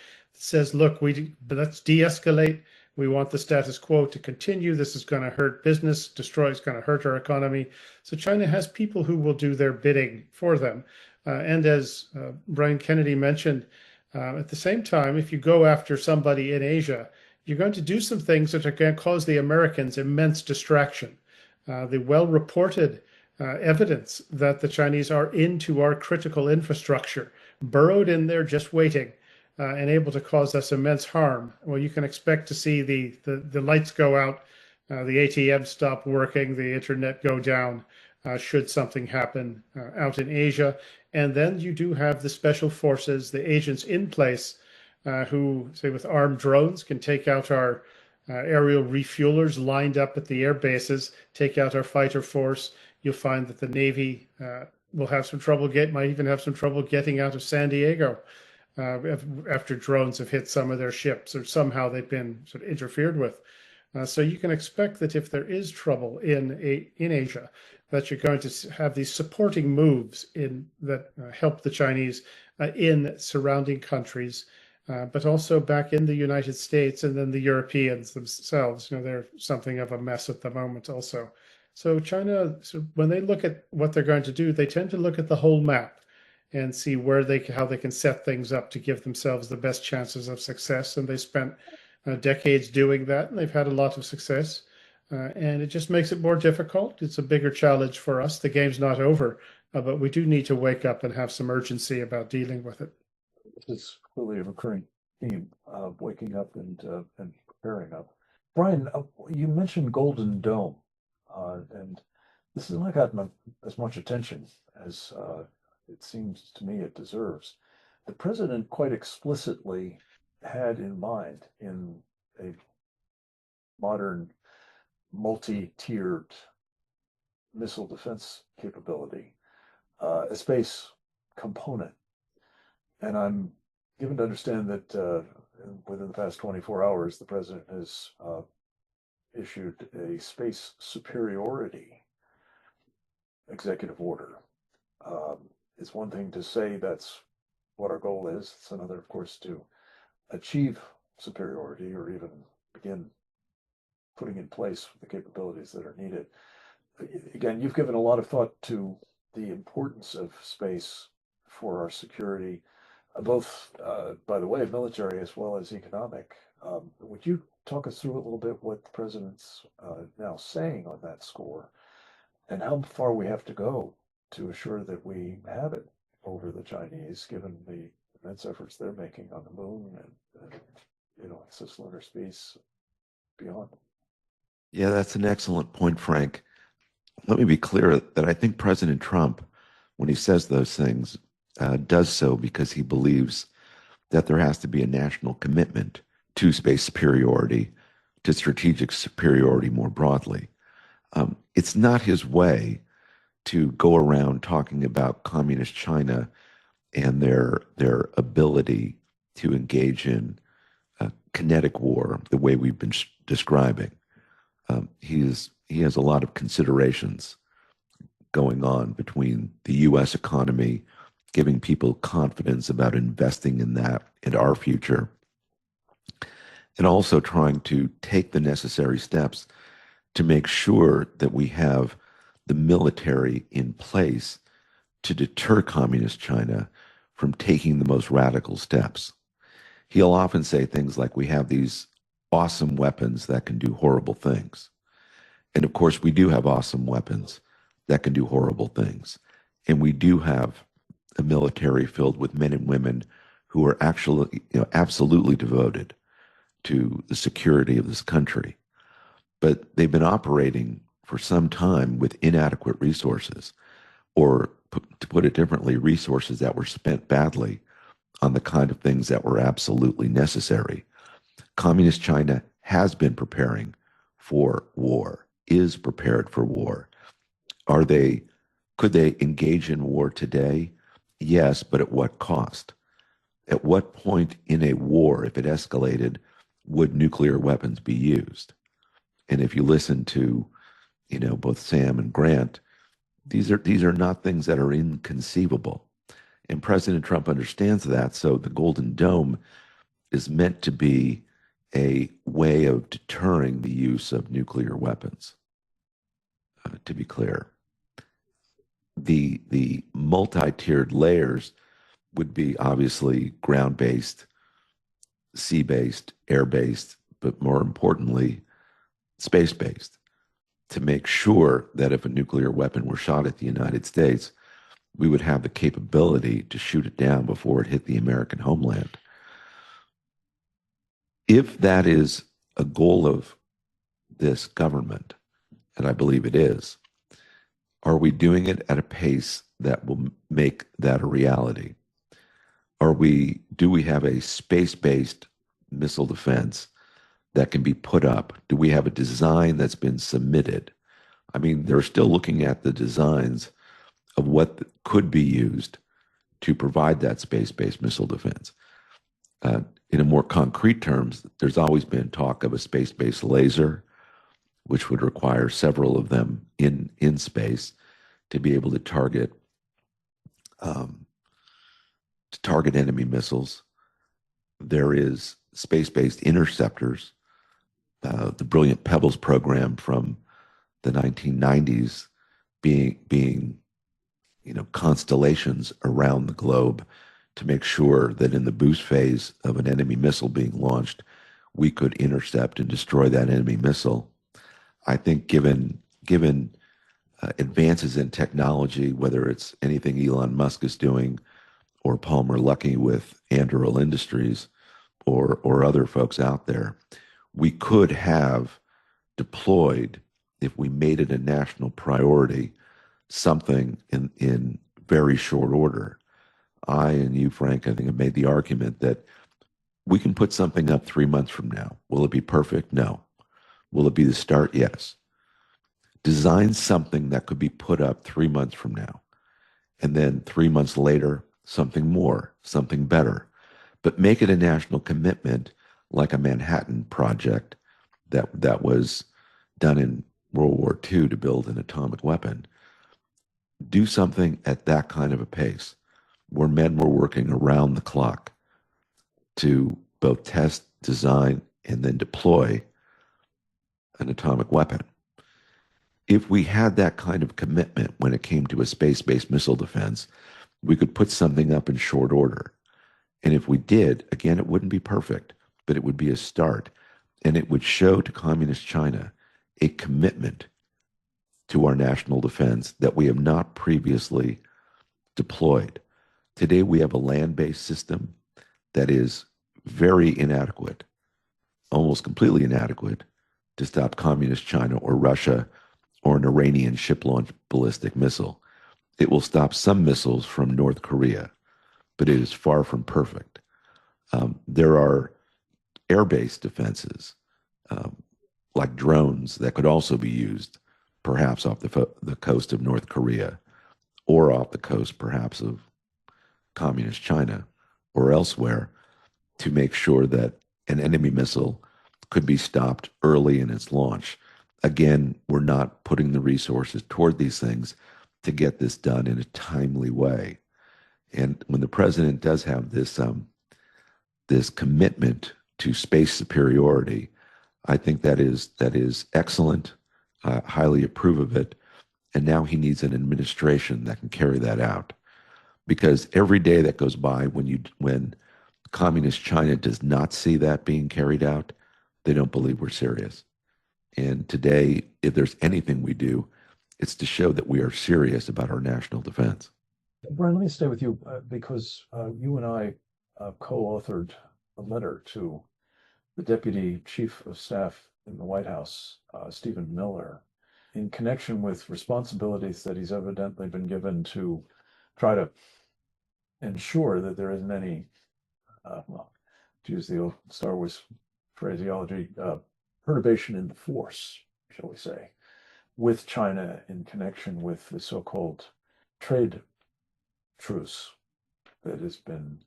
says, look, let's de-escalate. We want the status quo to continue. This is going to hurt business, it's going to hurt our economy. So China has people who will do their bidding for them. And as Brian Kennedy mentioned, at the same time, if you go after somebody in Asia, you're going to do some things that are going to cause the Americans immense distraction. The well-reported evidence that the Chinese are into our critical infrastructure, burrowed in there just waiting, and able to cause us immense harm. Well, you can expect to see the lights go out, the ATM stop working, the internet go down, should something happen out in Asia. And then you do have the special forces, the agents in place, who, say, with armed drones can take out our aerial refuelers lined up at the air bases, take out our fighter force. You'll find that the Navy will have some trouble might even have some trouble getting out of San Diego. after drones have hit some of their ships, or somehow they've been sort of interfered with. So you can expect that if there is trouble in Asia, that you're going to have these supporting moves that help the Chinese in surrounding countries, but also back in the United States, and then the Europeans themselves. They're something of a mess at the moment also. So China, when they look at what they're going to do, they tend to look at the whole map and see how they can set things up to give themselves the best chances of success. And they spent decades doing that, and they've had a lot of success. And it just makes it more difficult. It's a bigger challenge for us. The game's not over, but we do need to wake up and have some urgency about dealing with it. This is clearly a recurring theme, waking up and preparing up. Brian, you mentioned Golden Dome, and this has not gotten as much attention as it seems to me it deserves. The president quite explicitly had in mind in a modern multi-tiered missile defense capability, a space component. And I'm given to understand that within the past 24 hours, the president has issued a space superiority executive order. It's one thing to say that's what our goal is. It's another, of course, to achieve superiority or even begin putting in place the capabilities that are needed. Again, you've given a lot of thought to the importance of space for our security, both by the way, military as well as economic. Would you talk us through a little bit what the president's now saying on that score, and how far we have to go to assure that we have it over the Chinese, given the immense efforts they're making on the moon and cislunar space beyond? Yeah, that's an excellent point, Frank. Let me be clear that I think President Trump, when he says those things, does so because he believes that there has to be a national commitment to space superiority, to strategic superiority more broadly. It's not his way to go around talking about communist China and their ability to engage in kinetic war the way we've been describing. He has a lot of considerations going on between the U.S. economy, giving people confidence about investing in that, in our future, and also trying to take the necessary steps to make sure that we have the military in place to deter communist China from taking the most radical steps. He'll often say things like, we have these awesome weapons that can do horrible things. And of course, we do have awesome weapons that can do horrible things. And we do have a military filled with men and women who are actually, absolutely devoted to the security of this country. But they've been operating for some time with inadequate resources, or to put it differently, resources that were spent badly on the kind of things that were absolutely necessary. Communist China has been preparing for war, is prepared for war. Could they engage in war today? Yes, but at what cost? At what point in a war, if it escalated, would nuclear weapons be used? And if you listen to, both Sam and Grant, these are not things that are inconceivable. And President Trump understands that. So the Golden Dome is meant to be a way of deterring the use of nuclear weapons. To be clear, the multi-tiered layers would be obviously ground-based, sea-based, air-based, but more importantly, space-based, to make sure that if a nuclear weapon were shot at the United States, we would have the capability to shoot it down before it hit the American homeland. If that is a goal of this government, and I believe it is, are we doing it at a pace that will make that a reality? Do we have a space-based missile defense that can be put up? Do we have a design that's been submitted? I mean, they're still looking at the designs of what could be used to provide that space-based missile defense. In a more concrete terms, there's always been talk of a space-based laser, which would require several of them in space to be able to target enemy missiles. There is space-based interceptors, the Brilliant Pebbles program from the 1990s being constellations around the globe to make sure that in the boost phase of an enemy missile being launched, we could intercept and destroy that enemy missile. I think given advances in technology, whether it's anything Elon Musk is doing or Palmer Luckey with Anduril Industries or other folks out there, we could have deployed, if we made it a national priority, something in very short order. I and you, Frank, I think have made the argument that we can put something up 3 months from now. Will it be perfect? No. Will it be the start? Yes. Design something that could be put up 3 months from now. And then 3 months later, something more, something better. But make it a national commitment, like a Manhattan Project that was done in World War II to build an atomic weapon. Do something at that kind of a pace, where men were working around the clock to both test, design, and then deploy an atomic weapon. If we had that kind of commitment when it came to a space-based missile defense, we could put something up in short order. And if we did, again, it wouldn't be perfect, but it would be a start. And it would show to Communist China a commitment to our national defense that we have not previously deployed. Today, we have a land-based system that is very inadequate, almost completely inadequate, to stop Communist China or Russia or an Iranian ship-launched ballistic missile. It will stop some missiles from North Korea, but it is far from perfect. There are air-based defenses, like drones, that could also be used, perhaps off the coast of North Korea, or off the coast, perhaps, of Communist China or elsewhere, to make sure that an enemy missile could be stopped early in its launch. Again, we're not putting the resources toward these things to get this done in a timely way. And when the president does have this commitment to space superiority, I think that is excellent. I highly approve of it. And now he needs an administration that can carry that out. Because every day that goes by when Communist China does not see that being carried out, they don't believe we're serious. And today, if there's anything we do, it's to show that we are serious about our national defense. Brian, let me stay with you because you and I co-authored a letter to the Deputy Chief of Staff in the White House, Stephen Miller, in connection with responsibilities that he's evidently been given to try to ensure that there isn't any, well, to use the old Star Wars phraseology, perturbation in the force, shall we say, with China in connection with the so-called trade truce that has been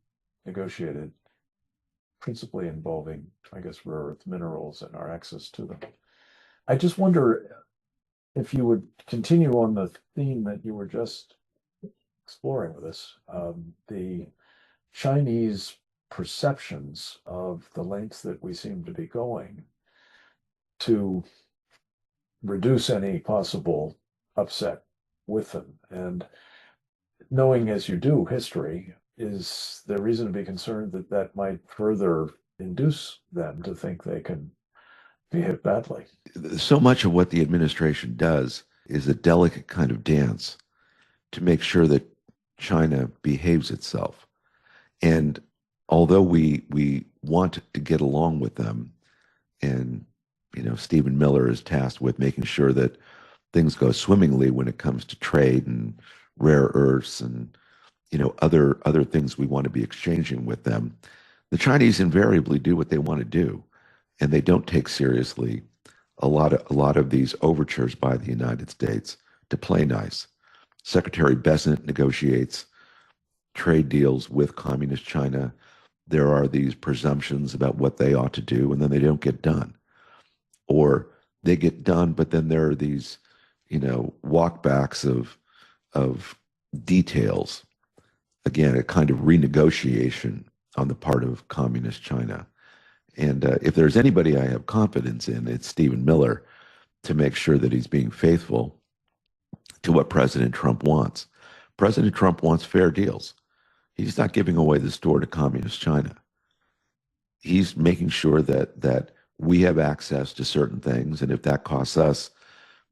negotiated, principally involving, I guess, rare earth minerals and our access to them. I just wonder if you would continue on the theme that you were just exploring with us, the Chinese perceptions of the lengths that we seem to be going to reduce any possible upset with them. And knowing as you do history, is there reason to be concerned that that might further induce them to think they can behave badly? So much of what the administration does is a delicate kind of dance to make sure that China behaves itself. And although we want to get along with them, and Stephen Miller is tasked with making sure that things go swimmingly when it comes to trade and rare earths and other things we want to be exchanging with them, the Chinese invariably do what they want to do, and they don't take seriously a lot of these overtures by the United States to play nice. Secretary Bessent negotiates trade deals with communist China, there are these presumptions about what they ought to do, and then they don't get done. Or they get done, but then there are these, walkbacks of details. Again, a kind of renegotiation on the part of communist China. And if there's anybody I have confidence in, it's Stephen Miller, to make sure that he's being faithful to what President Trump wants. President Trump wants fair deals. He's not giving away the store to communist China. He's making sure that we have access to certain things, and if that costs us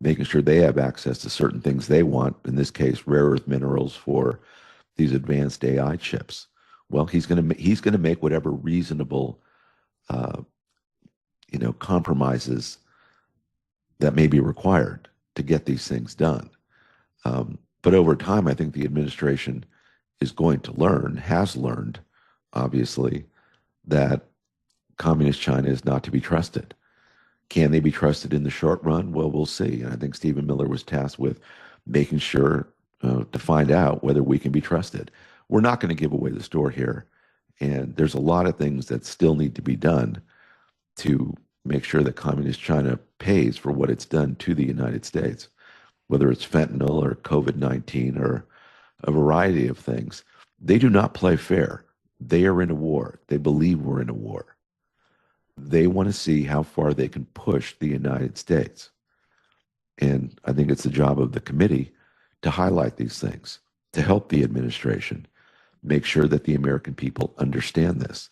making sure they have access to certain things they want, in this case, rare earth minerals for these advanced AI chips. Well, he's going to make whatever reasonable, compromises that may be required to get these things done. But over time, I think the administration is going to has learned, obviously, that communist China is not to be trusted. Can they be trusted in the short run? Well, we'll see. And I think Stephen Miller was tasked with making sure to find out whether we can be trusted. We're not going to give away the store here. And there's a lot of things that still need to be done to make sure that communist China pays for what it's done to the United States, whether it's fentanyl or COVID-19 or a variety of things. They do not play fair. They are in a war. They believe we're in a war. They want to see how far they can push the United States. And I think it's the job of the committee to highlight these things, to help the administration make sure that the American people understand this,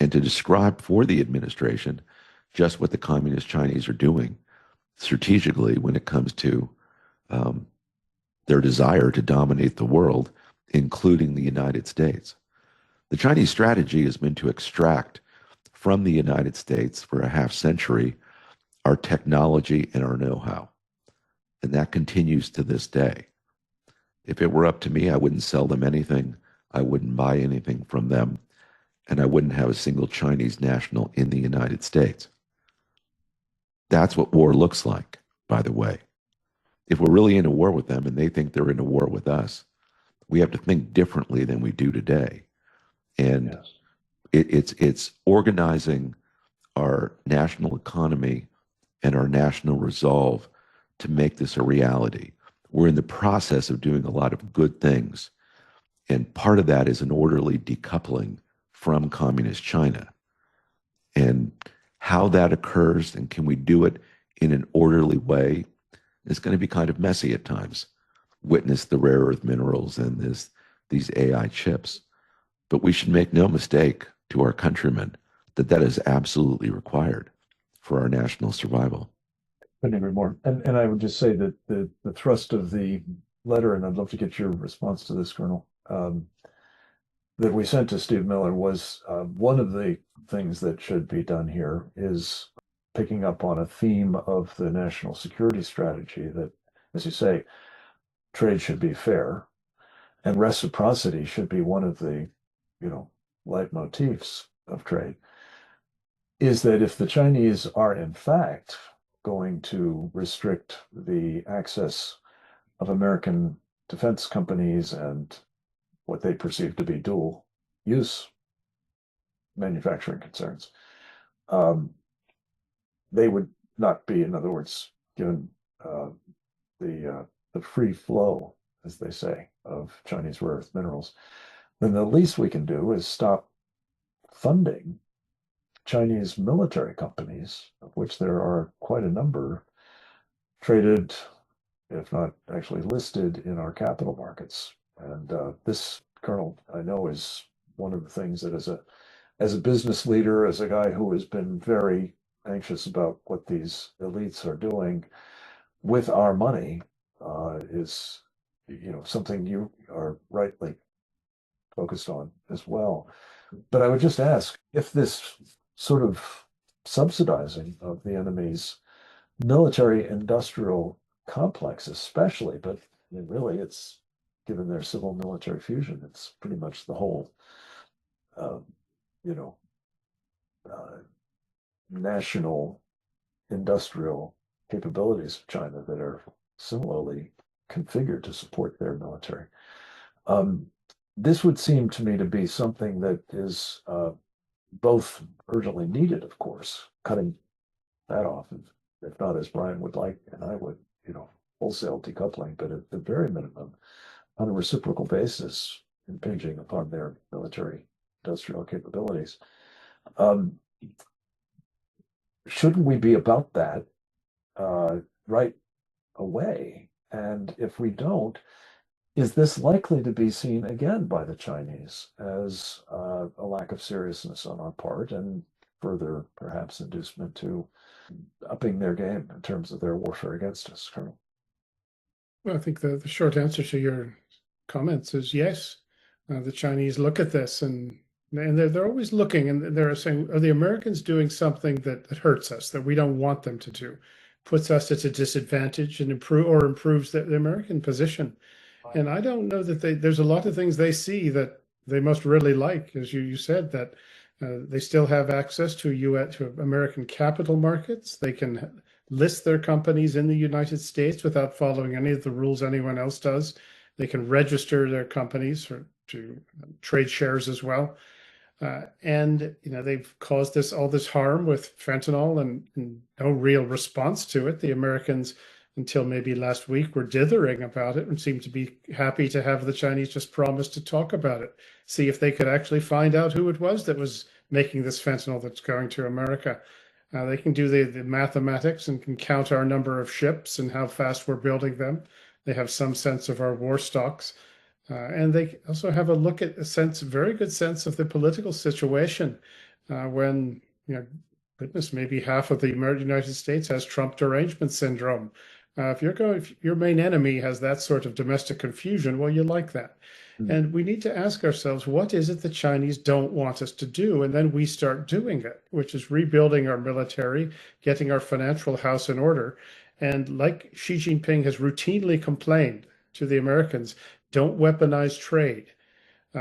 and to describe for the administration just what the communist Chinese are doing strategically when it comes to their desire to dominate the world, including the United States. The Chinese strategy has been to extract from the United States for a half century our technology and our know-how. And that continues to this day. If it were up to me, I wouldn't sell them anything. I wouldn't buy anything from them. And I wouldn't have a single Chinese national in the United States. That's what war looks like, by the way. If we're really in a war with them and they think they're in a war with us, we have to think differently than we do today. And yes, it's organizing our national economy and our national resolve to make this a reality. We're in the process of doing a lot of good things. And part of that is an orderly decoupling from communist China. And how that occurs and can we do it in an orderly way is going to be kind of messy at times. Witness the rare earth minerals and these AI chips. But we should make no mistake to our countrymen that is absolutely required for our national survival. Couldn't agree more. And I would just say that the thrust of the letter, and I'd love to get your response to this, Colonel, that we sent to Steve Miller was one of the things that should be done here is picking up on a theme of the national security strategy that, as you say, trade should be fair and reciprocity should be one of the, leitmotifs of trade, is that if the Chinese are in fact going to restrict the access of American defense companies and what they perceive to be dual use manufacturing concerns, they would not be, in other words, given the free flow, as they say, of Chinese rare earth minerals, then the least we can do is stop funding Chinese military companies, of which there are quite a number traded, if not actually listed, in our capital markets. And this, Colonel, I know is one of the things that as a business leader, as a guy who has been very anxious about what these elites are doing with our money, is something you are rightly focused on as well. But I would just ask if this sort of subsidizing of the enemy's military industrial complex, especially, but really it's given their civil military fusion, it's pretty much the whole, national industrial capabilities of China that are similarly configured to support their military. this would seem to me to be something that is both urgently needed, of course, cutting that off, if not as Brian would like, and I would, wholesale decoupling, but at the very minimum, on a reciprocal basis, impinging upon their military industrial capabilities. Shouldn't we be about that right away? And if we don't, is this likely to be seen again by the Chinese as a lack of seriousness on our part and further perhaps inducement to upping their game in terms of their warfare against us, Colonel? Well, I think the short answer to your comments is yes. The Chinese look at this and they're always looking, and they're saying, are the Americans doing something that hurts us, that we don't want them to do, puts us at a disadvantage and improves the American position? And I don't know that there's a lot of things they see that they must really like, as you said, that they still have access to American capital markets. They can list their companies in the United States without following any of the rules anyone else does. They can register their companies to trade shares as well. And they've caused all this harm with fentanyl and no real response to it. The Americans, until maybe last week, were dithering about it and seemed to be happy to have the Chinese just promise to talk about it, see if they could actually find out who it was that was making this fentanyl that's going to America. They can do the mathematics and can count our number of ships and how fast we're building them. They have some sense of our war stocks. And they also have a look at very good sense of the political situation when, goodness, maybe half of the United States has Trump derangement syndrome. If your main enemy has that sort of domestic confusion, well, you like that. And we need to ask ourselves, what is it the Chinese don't want us to do? And then we start doing it, which is rebuilding our military, getting our financial house in order. And like Xi Jinping has routinely complained to the Americans, don't weaponize trade,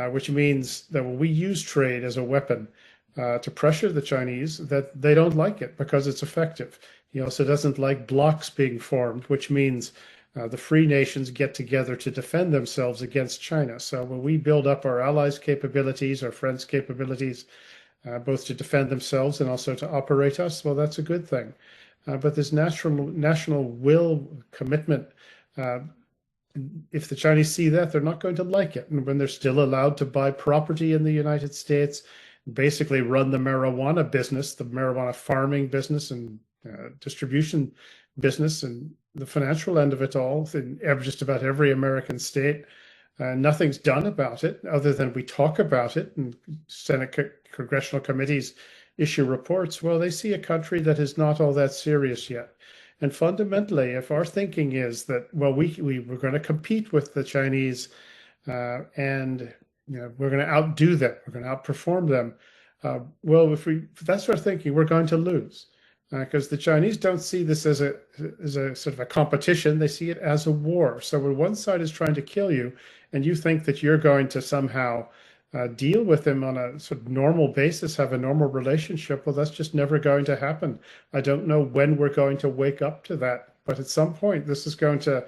which means that when we use trade as a weapon to pressure the Chinese, that they don't like it because it's effective. He also doesn't like blocs being formed, which means the free nations get together to defend themselves against China. So when we build up our allies' capabilities, our friends' capabilities, both to defend themselves and also to operate us, well, that's a good thing. But this national will commitment, if the Chinese see that, they're not going to like it. And when they're still allowed to buy property in the United States, basically run the marijuana business, the marijuana farming business and distribution business and the financial end of it all in just about every American state, nothing's done about it other than we talk about it and Senate congressional committees issue reports. Well, they see a country that is not all that serious yet. And fundamentally, if our thinking is that, well, we're going to compete with the Chinese and we're going to outdo them, we're going to outperform them, well, if that's our thinking, we're going to lose. Because the Chinese don't see this as a sort of a competition. They see it as a war. So when one side is trying to kill you and you think that you're going to somehow deal with them on a sort of normal basis, have a normal relationship, well, that's just never going to happen. I don't know when we're going to wake up to that. But at some point, this is going to,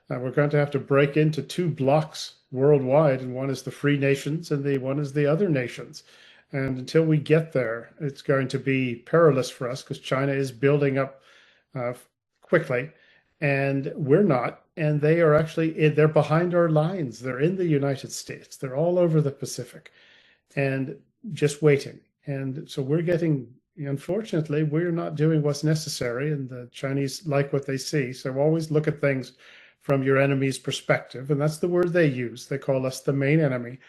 we're going to have to break into two blocks worldwide. And one is the free nations and the one is the other nations. And until we get there, it's going to be perilous for us because China is building up quickly and we're not. And they are actually, they're behind our lines. They're in the United States. They're all over the Pacific and just waiting. And so we're getting, unfortunately, we're not doing what's necessary. And the Chinese like what they see. So always look at things from your enemy's perspective. And that's the word they use. They call us the main enemy.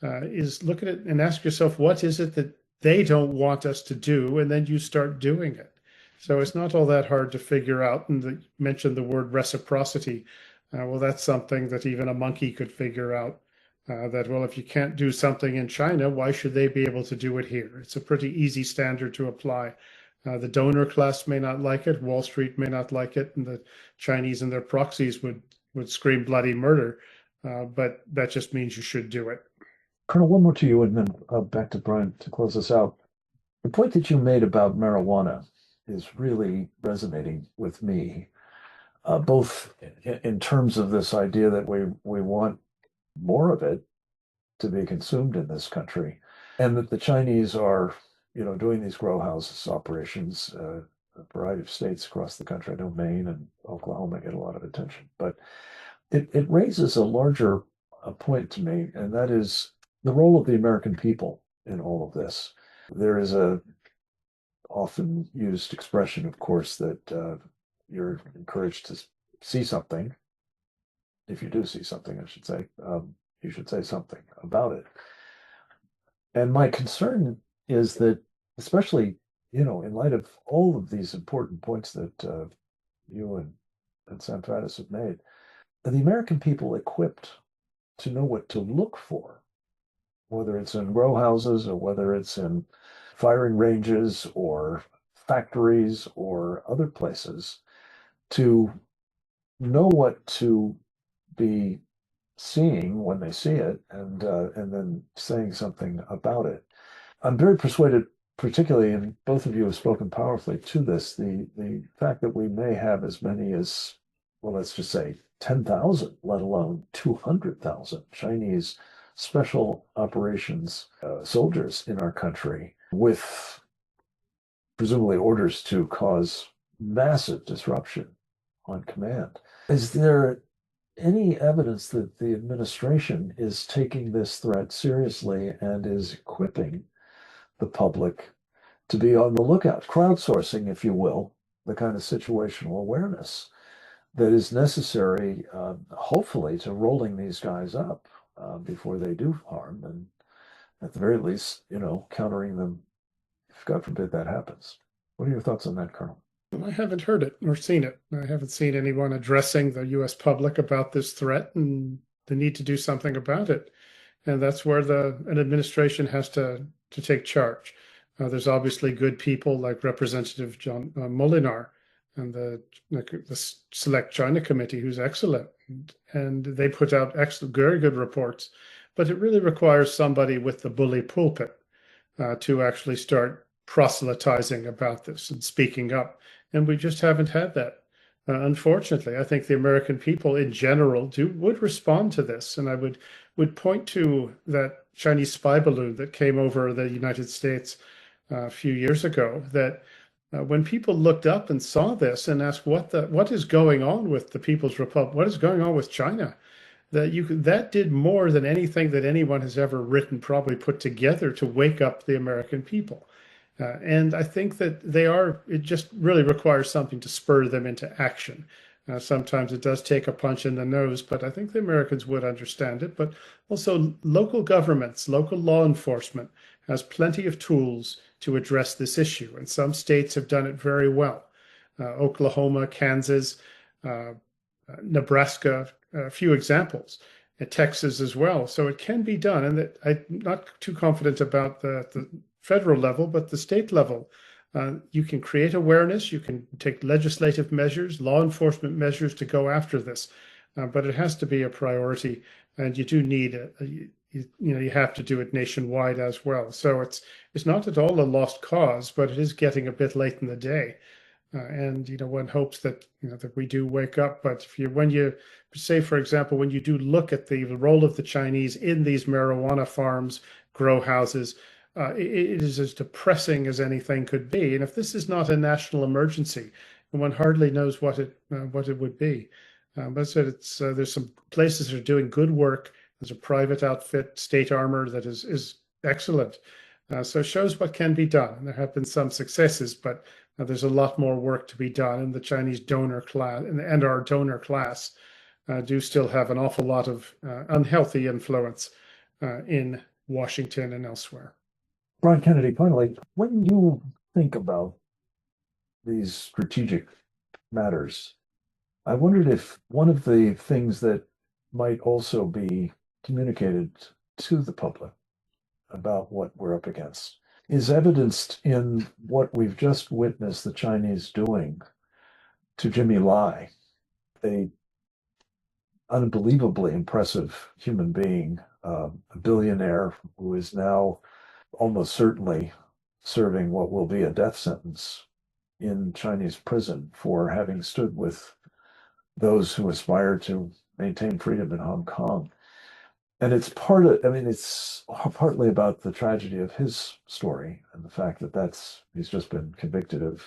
Is look at it and ask yourself, what is it that they don't want us to do? And then you start doing it. So it's not all that hard to figure out. And mention the word reciprocity. Well, that's something that even a monkey could figure out. That, well, if you can't do something in China, why should they be able to do it here? It's a pretty easy standard to apply. The donor class may not like it. Wall Street may not like it. And the Chinese and their proxies would scream bloody murder. But that just means you should do it. Colonel, one more to you, and then back to Brian to close us out. The point that you made about marijuana is really resonating with me, both in terms of this idea that we want more of it to be consumed in this country, and that the Chinese are, doing these grow houses operations. A variety of states across the country. I know Maine and Oklahoma get a lot of attention, but it raises a larger point to me, and that is the role of the American people in all of this. There is a often used expression, of course, that you're encouraged to see something. If you do see something, I should say, you should say something about it. And my concern is that, especially, in light of all of these important points that you and Sam Faddis have made, are the American people equipped to know what to look for, whether it's in row houses or whether it's in firing ranges or factories or other places, to know what to be seeing when they see it, and then saying something about it. I'm very persuaded, particularly, and both of you have spoken powerfully to this, the fact that we may have as many as, well, let's just say 10,000, let alone 200,000 Chinese special operations soldiers in our country, with presumably orders to cause massive disruption on command. Is there any evidence that the administration is taking this threat seriously and is equipping the public to be on the lookout, crowdsourcing, if you will, the kind of situational awareness that is necessary, hopefully, to rolling these guys up before they do harm, and at the very least, countering them if, God forbid, that happens. What are your thoughts on that, Colonel? I haven't heard it nor seen it. I haven't seen anyone addressing the U.S. public about this threat and the need to do something about it. And that's where an administration has to take charge. There's obviously good people like Representative John Molinar and the Select China Committee, who's excellent. And they put out excellent, very good reports. But it really requires somebody with the bully pulpit to actually start proselytizing about this and speaking up. And we just haven't had that. Unfortunately, I think the American people in general would respond to this. And I would point to that Chinese spy balloon that came over the United States a few years ago, that when people looked up and saw this and asked what is going on with the People's Republic, what is going on with China, that did more than anything that anyone has ever written, probably put together, to wake up the American people. And I think that it just really requires something to spur them into action. Sometimes it does take a punch in the nose, but I think the Americans would understand it. But also local governments, local law enforcement has plenty of tools to address this issue. And some states have done it very well. Oklahoma, Kansas, Nebraska, a few examples, Texas as well. So it can be done. And I'm not too confident about the federal level, but the state level. You can create awareness, you can take legislative measures, law enforcement measures to go after this, but it has to be a priority, and you do need you have to do it nationwide as well. So it's not at all a lost cause, but it is getting a bit late in the day, and one hopes that that we do wake up. But when you say, for example, when you do look at the role of the Chinese in these marijuana farms, grow houses, it is as depressing as anything could be. And if this is not a national emergency, one hardly knows what it would be. But I said there's some places that are doing good work. There's a private outfit, State Armor, that is excellent. So it shows what can be done. And there have been some successes, but there's a lot more work to be done. And the Chinese donor class and our donor class do still have an awful lot of unhealthy influence in Washington and elsewhere. Brian Kennedy, finally, when you think about these strategic matters, I wondered if one of the things that might also be communicated to the public about what we're up against is evidenced in what we've just witnessed the Chinese doing to Jimmy Lai, a unbelievably impressive human being, a billionaire who is now almost certainly serving what will be a death sentence in Chinese prison for having stood with those who aspire to maintain freedom in Hong Kong. And it's part of, I mean, it's partly about the tragedy of his story and the fact that he's just been convicted of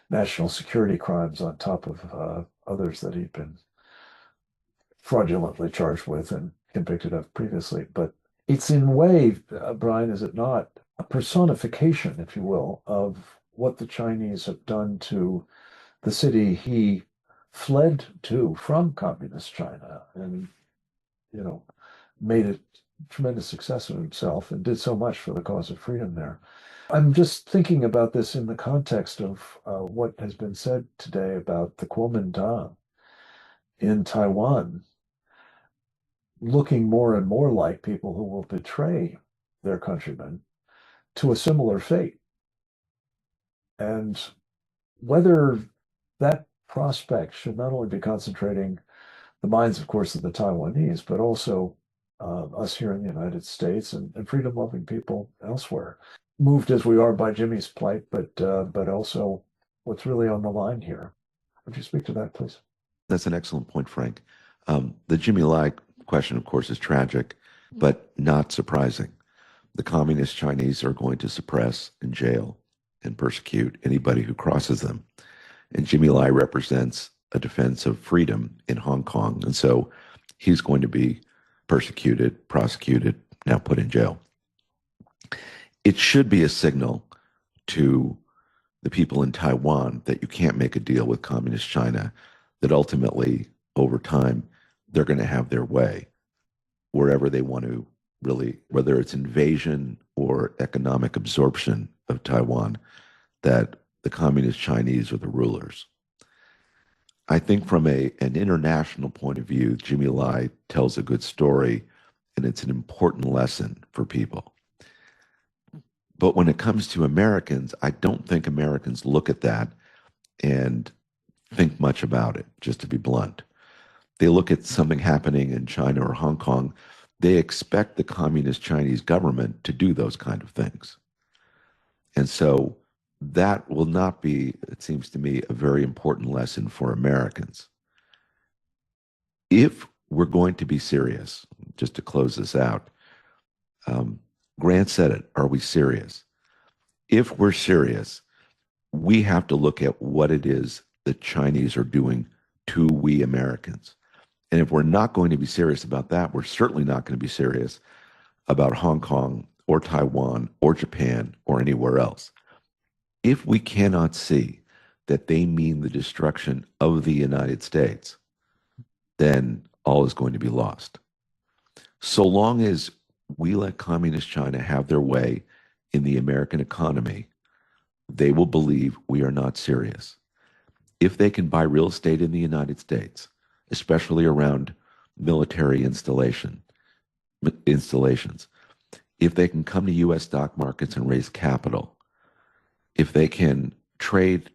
national security crimes on top of others that he'd been fraudulently charged with and convicted of previously. But it's in a way, Brian, is it not, a personification, if you will, of what the Chinese have done to the city he fled to from communist China and, you know, made a tremendous success of himself and did so much for the cause of freedom there. I'm just thinking about this in the context of what has been said today about the Kuomintang in Taiwan looking more and more like people who will betray their countrymen to a similar fate. And whether that prospect should not only be concentrating the minds, of course, of the Taiwanese, but also us here in the United States and freedom-loving people elsewhere, moved as we are by Jimmy's plight, but also what's really on the line here. Would you speak to that, please? That's an excellent point, Frank. The Jimmy Lai question, of course, is tragic, but not surprising. The communist Chinese are going to suppress and jail and persecute anybody who crosses them. And Jimmy Lai represents a defense of freedom in Hong Kong. And so he's going to be persecuted, prosecuted, now put in jail. It should be a signal to the people in Taiwan that you can't make a deal with communist China, that ultimately, over time, they're going to have their way wherever they want to, really, whether it's invasion or economic absorption of Taiwan, that the communist Chinese are the rulers. I think from an international point of view, Jimmy Lai tells a good story, and it's an important lesson for people. But when it comes to Americans, I don't think Americans look at that and think much about it, just to be blunt. They look at something happening in China or Hong Kong, they expect the communist Chinese government to do those kind of things. And so that will not be, it seems to me, a very important lesson for Americans. If we're going to be serious, just to close this out, Grant said it, are we serious? If we're serious, we have to look at what it is the Chinese are doing to we Americans. And if we're not going to be serious about that, we're certainly not going to be serious about Hong Kong or Taiwan or Japan or anywhere else. If we cannot see that they mean the destruction of the United States, then all is going to be lost. So long as we let communist China have their way in the American economy, they will believe we are not serious. If they can buy real estate in the United States, especially around military installations, if they can come to U.S. stock markets and raise capital, if they can trade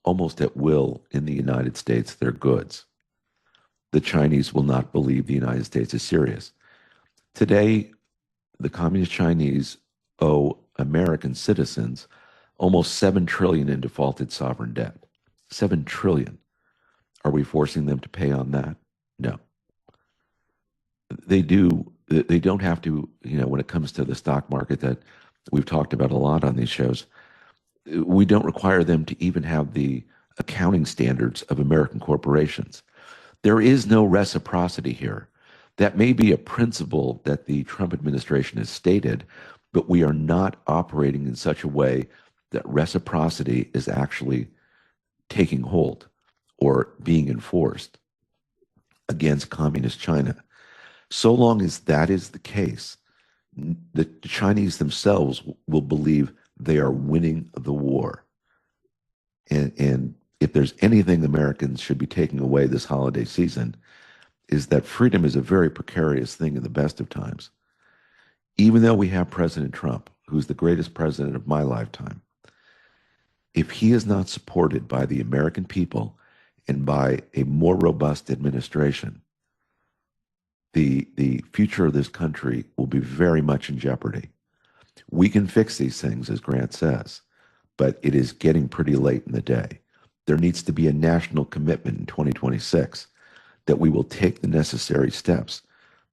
almost at will in the United States their goods, the Chinese will not believe the United States is serious. Today, the communist Chinese owe American citizens almost $7 trillion in defaulted sovereign debt. $7 trillion. Are we forcing them to pay on that? No. They don't have to, when it comes to the stock market that we've talked about a lot on these shows, we don't require them to even have the accounting standards of American corporations. There is no reciprocity here. That may be a principle that the Trump administration has stated, but we are not operating in such a way that reciprocity is actually taking hold or being enforced against communist China. So long as that is the case, the Chinese themselves will believe they are winning the war. And if there's anything Americans should be taking away this holiday season, is that freedom is a very precarious thing in the best of times. Even though we have President Trump, who's the greatest president of my lifetime, if he is not supported by the American people and by a more robust administration, the future of this country will be very much in jeopardy. We can fix these things, as Grant says, but it is getting pretty late in the day. There needs to be a national commitment in 2026 that we will take the necessary steps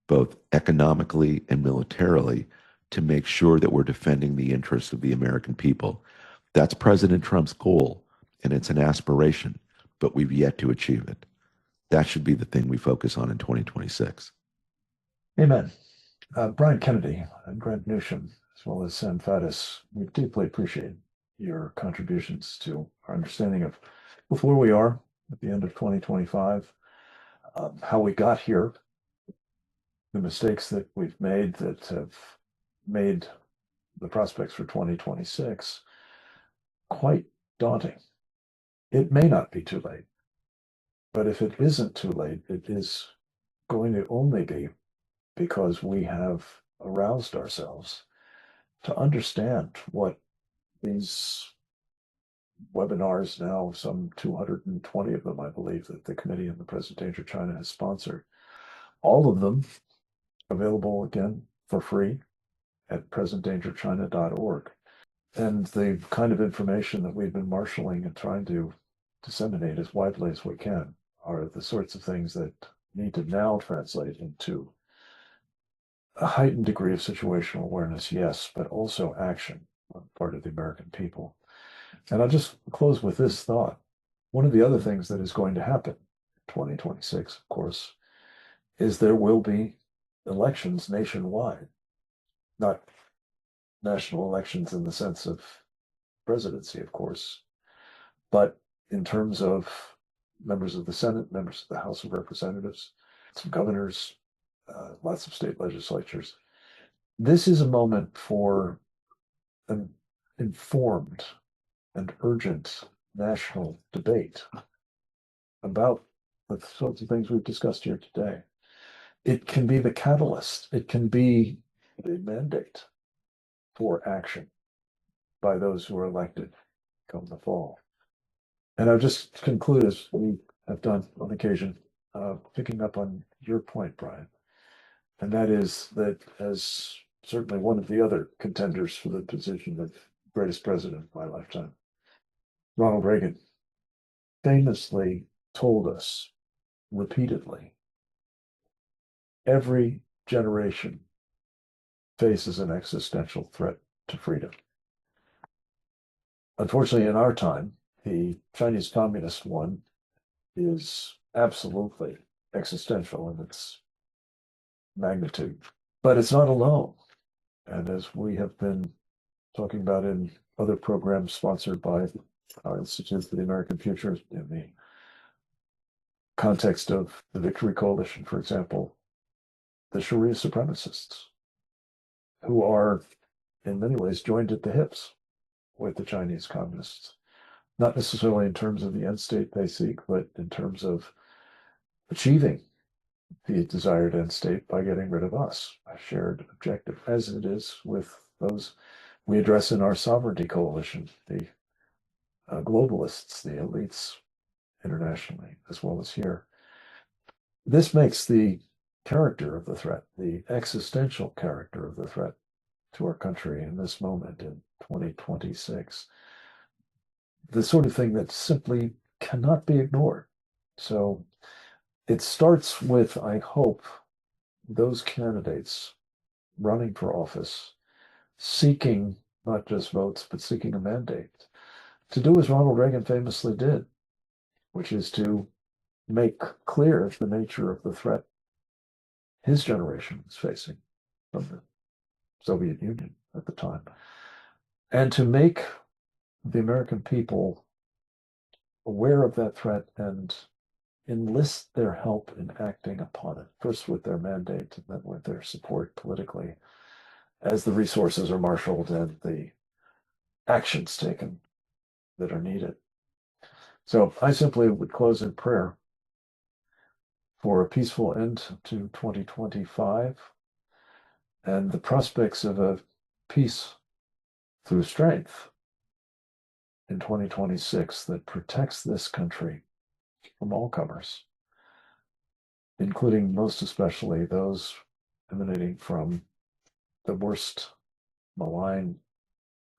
both economically and militarily, to make sure that we're defending the interests of the American people. That's President Trump's goal, and it's an aspiration, but we've yet to achieve it. That should be the thing we focus on in 2026. Amen. Brian Kennedy and Grant Newsham, as well as Sam Faddis, we deeply appreciate your contributions to our understanding of where we are at the end of 2025, how we got here, the mistakes that we've made that have made the prospects for 2026 quite daunting. It may not be too late, but if it isn't too late, it is going to only be because we have aroused ourselves to understand what these webinars, now some 220 of them, I believe, that the Committee on the Present Danger China has sponsored, all of them available again for free at presentdangerchina.org. And the kind of information that we've been marshaling and trying to disseminate as widely as we can are the sorts of things that need to now translate into a heightened degree of situational awareness, yes, but also action on the part of the American people. And I'll just close with this thought. One of the other things that is going to happen in 2026, of course, is there will be elections nationwide, not national elections in the sense of presidency, of course, but in terms of members of the Senate, members of the House of Representatives, some governors, lots of state legislatures. This is a moment for an informed and urgent national debate about the sorts of things we've discussed here today. It can be the catalyst. It can be the mandate for action by those who are elected come the fall. And I'll just conclude, as we have done on occasion, picking up on your point, Brian, and that is that as certainly one of the other contenders for the position of greatest president of my lifetime, Ronald Reagan famously told us repeatedly, every generation faces an existential threat to freedom. Unfortunately, in our time, the Chinese Communist one is absolutely existential in its magnitude, but it's not alone. And as we have been talking about in other programs sponsored by our Institute for the American Future, in the context of the Victory Coalition, for example, the Sharia supremacists, who are in many ways joined at the hips with the Chinese communists, not necessarily in terms of the end state they seek, but in terms of achieving the desired end state by getting rid of us, a shared objective, as it is with those we address in our sovereignty coalition, the globalists, the elites internationally, as well as here. This makes the character of the threat, the existential character of the threat to our country in this moment in 2026, the sort of thing that simply cannot be ignored. So it starts with, I hope, those candidates running for office, seeking not just votes, but seeking a mandate to do as Ronald Reagan famously did, which is to make clear the nature of the threat his generation was facing from the Soviet Union at the time, and to make the American people aware of that threat and enlist their help in acting upon it, first with their mandate and then with their support politically, as the resources are marshaled and the actions taken that are needed. So I simply would close in prayer for a peaceful end to 2025 and the prospects of a peace through strength in 2026 that protects this country from all comers, including most especially those emanating from the worst malign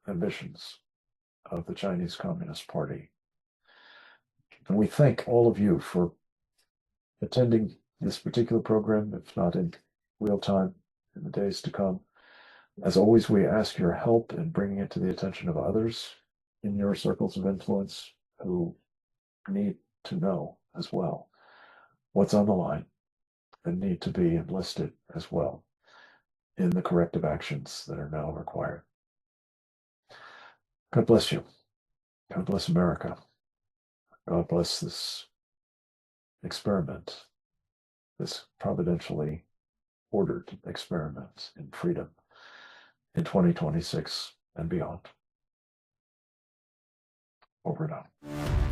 ambitions of the Chinese Communist Party. And we thank all of you for attending this particular program, if not in real time in the days to come. As always, we ask your help in bringing it to the attention of others in your circles of influence who need to know as well what's on the line and need to be enlisted as well in the corrective actions that are now required. God bless you. God bless America. God bless this experiment, this providentially ordered experiment in freedom in 2026 and beyond. Over and out.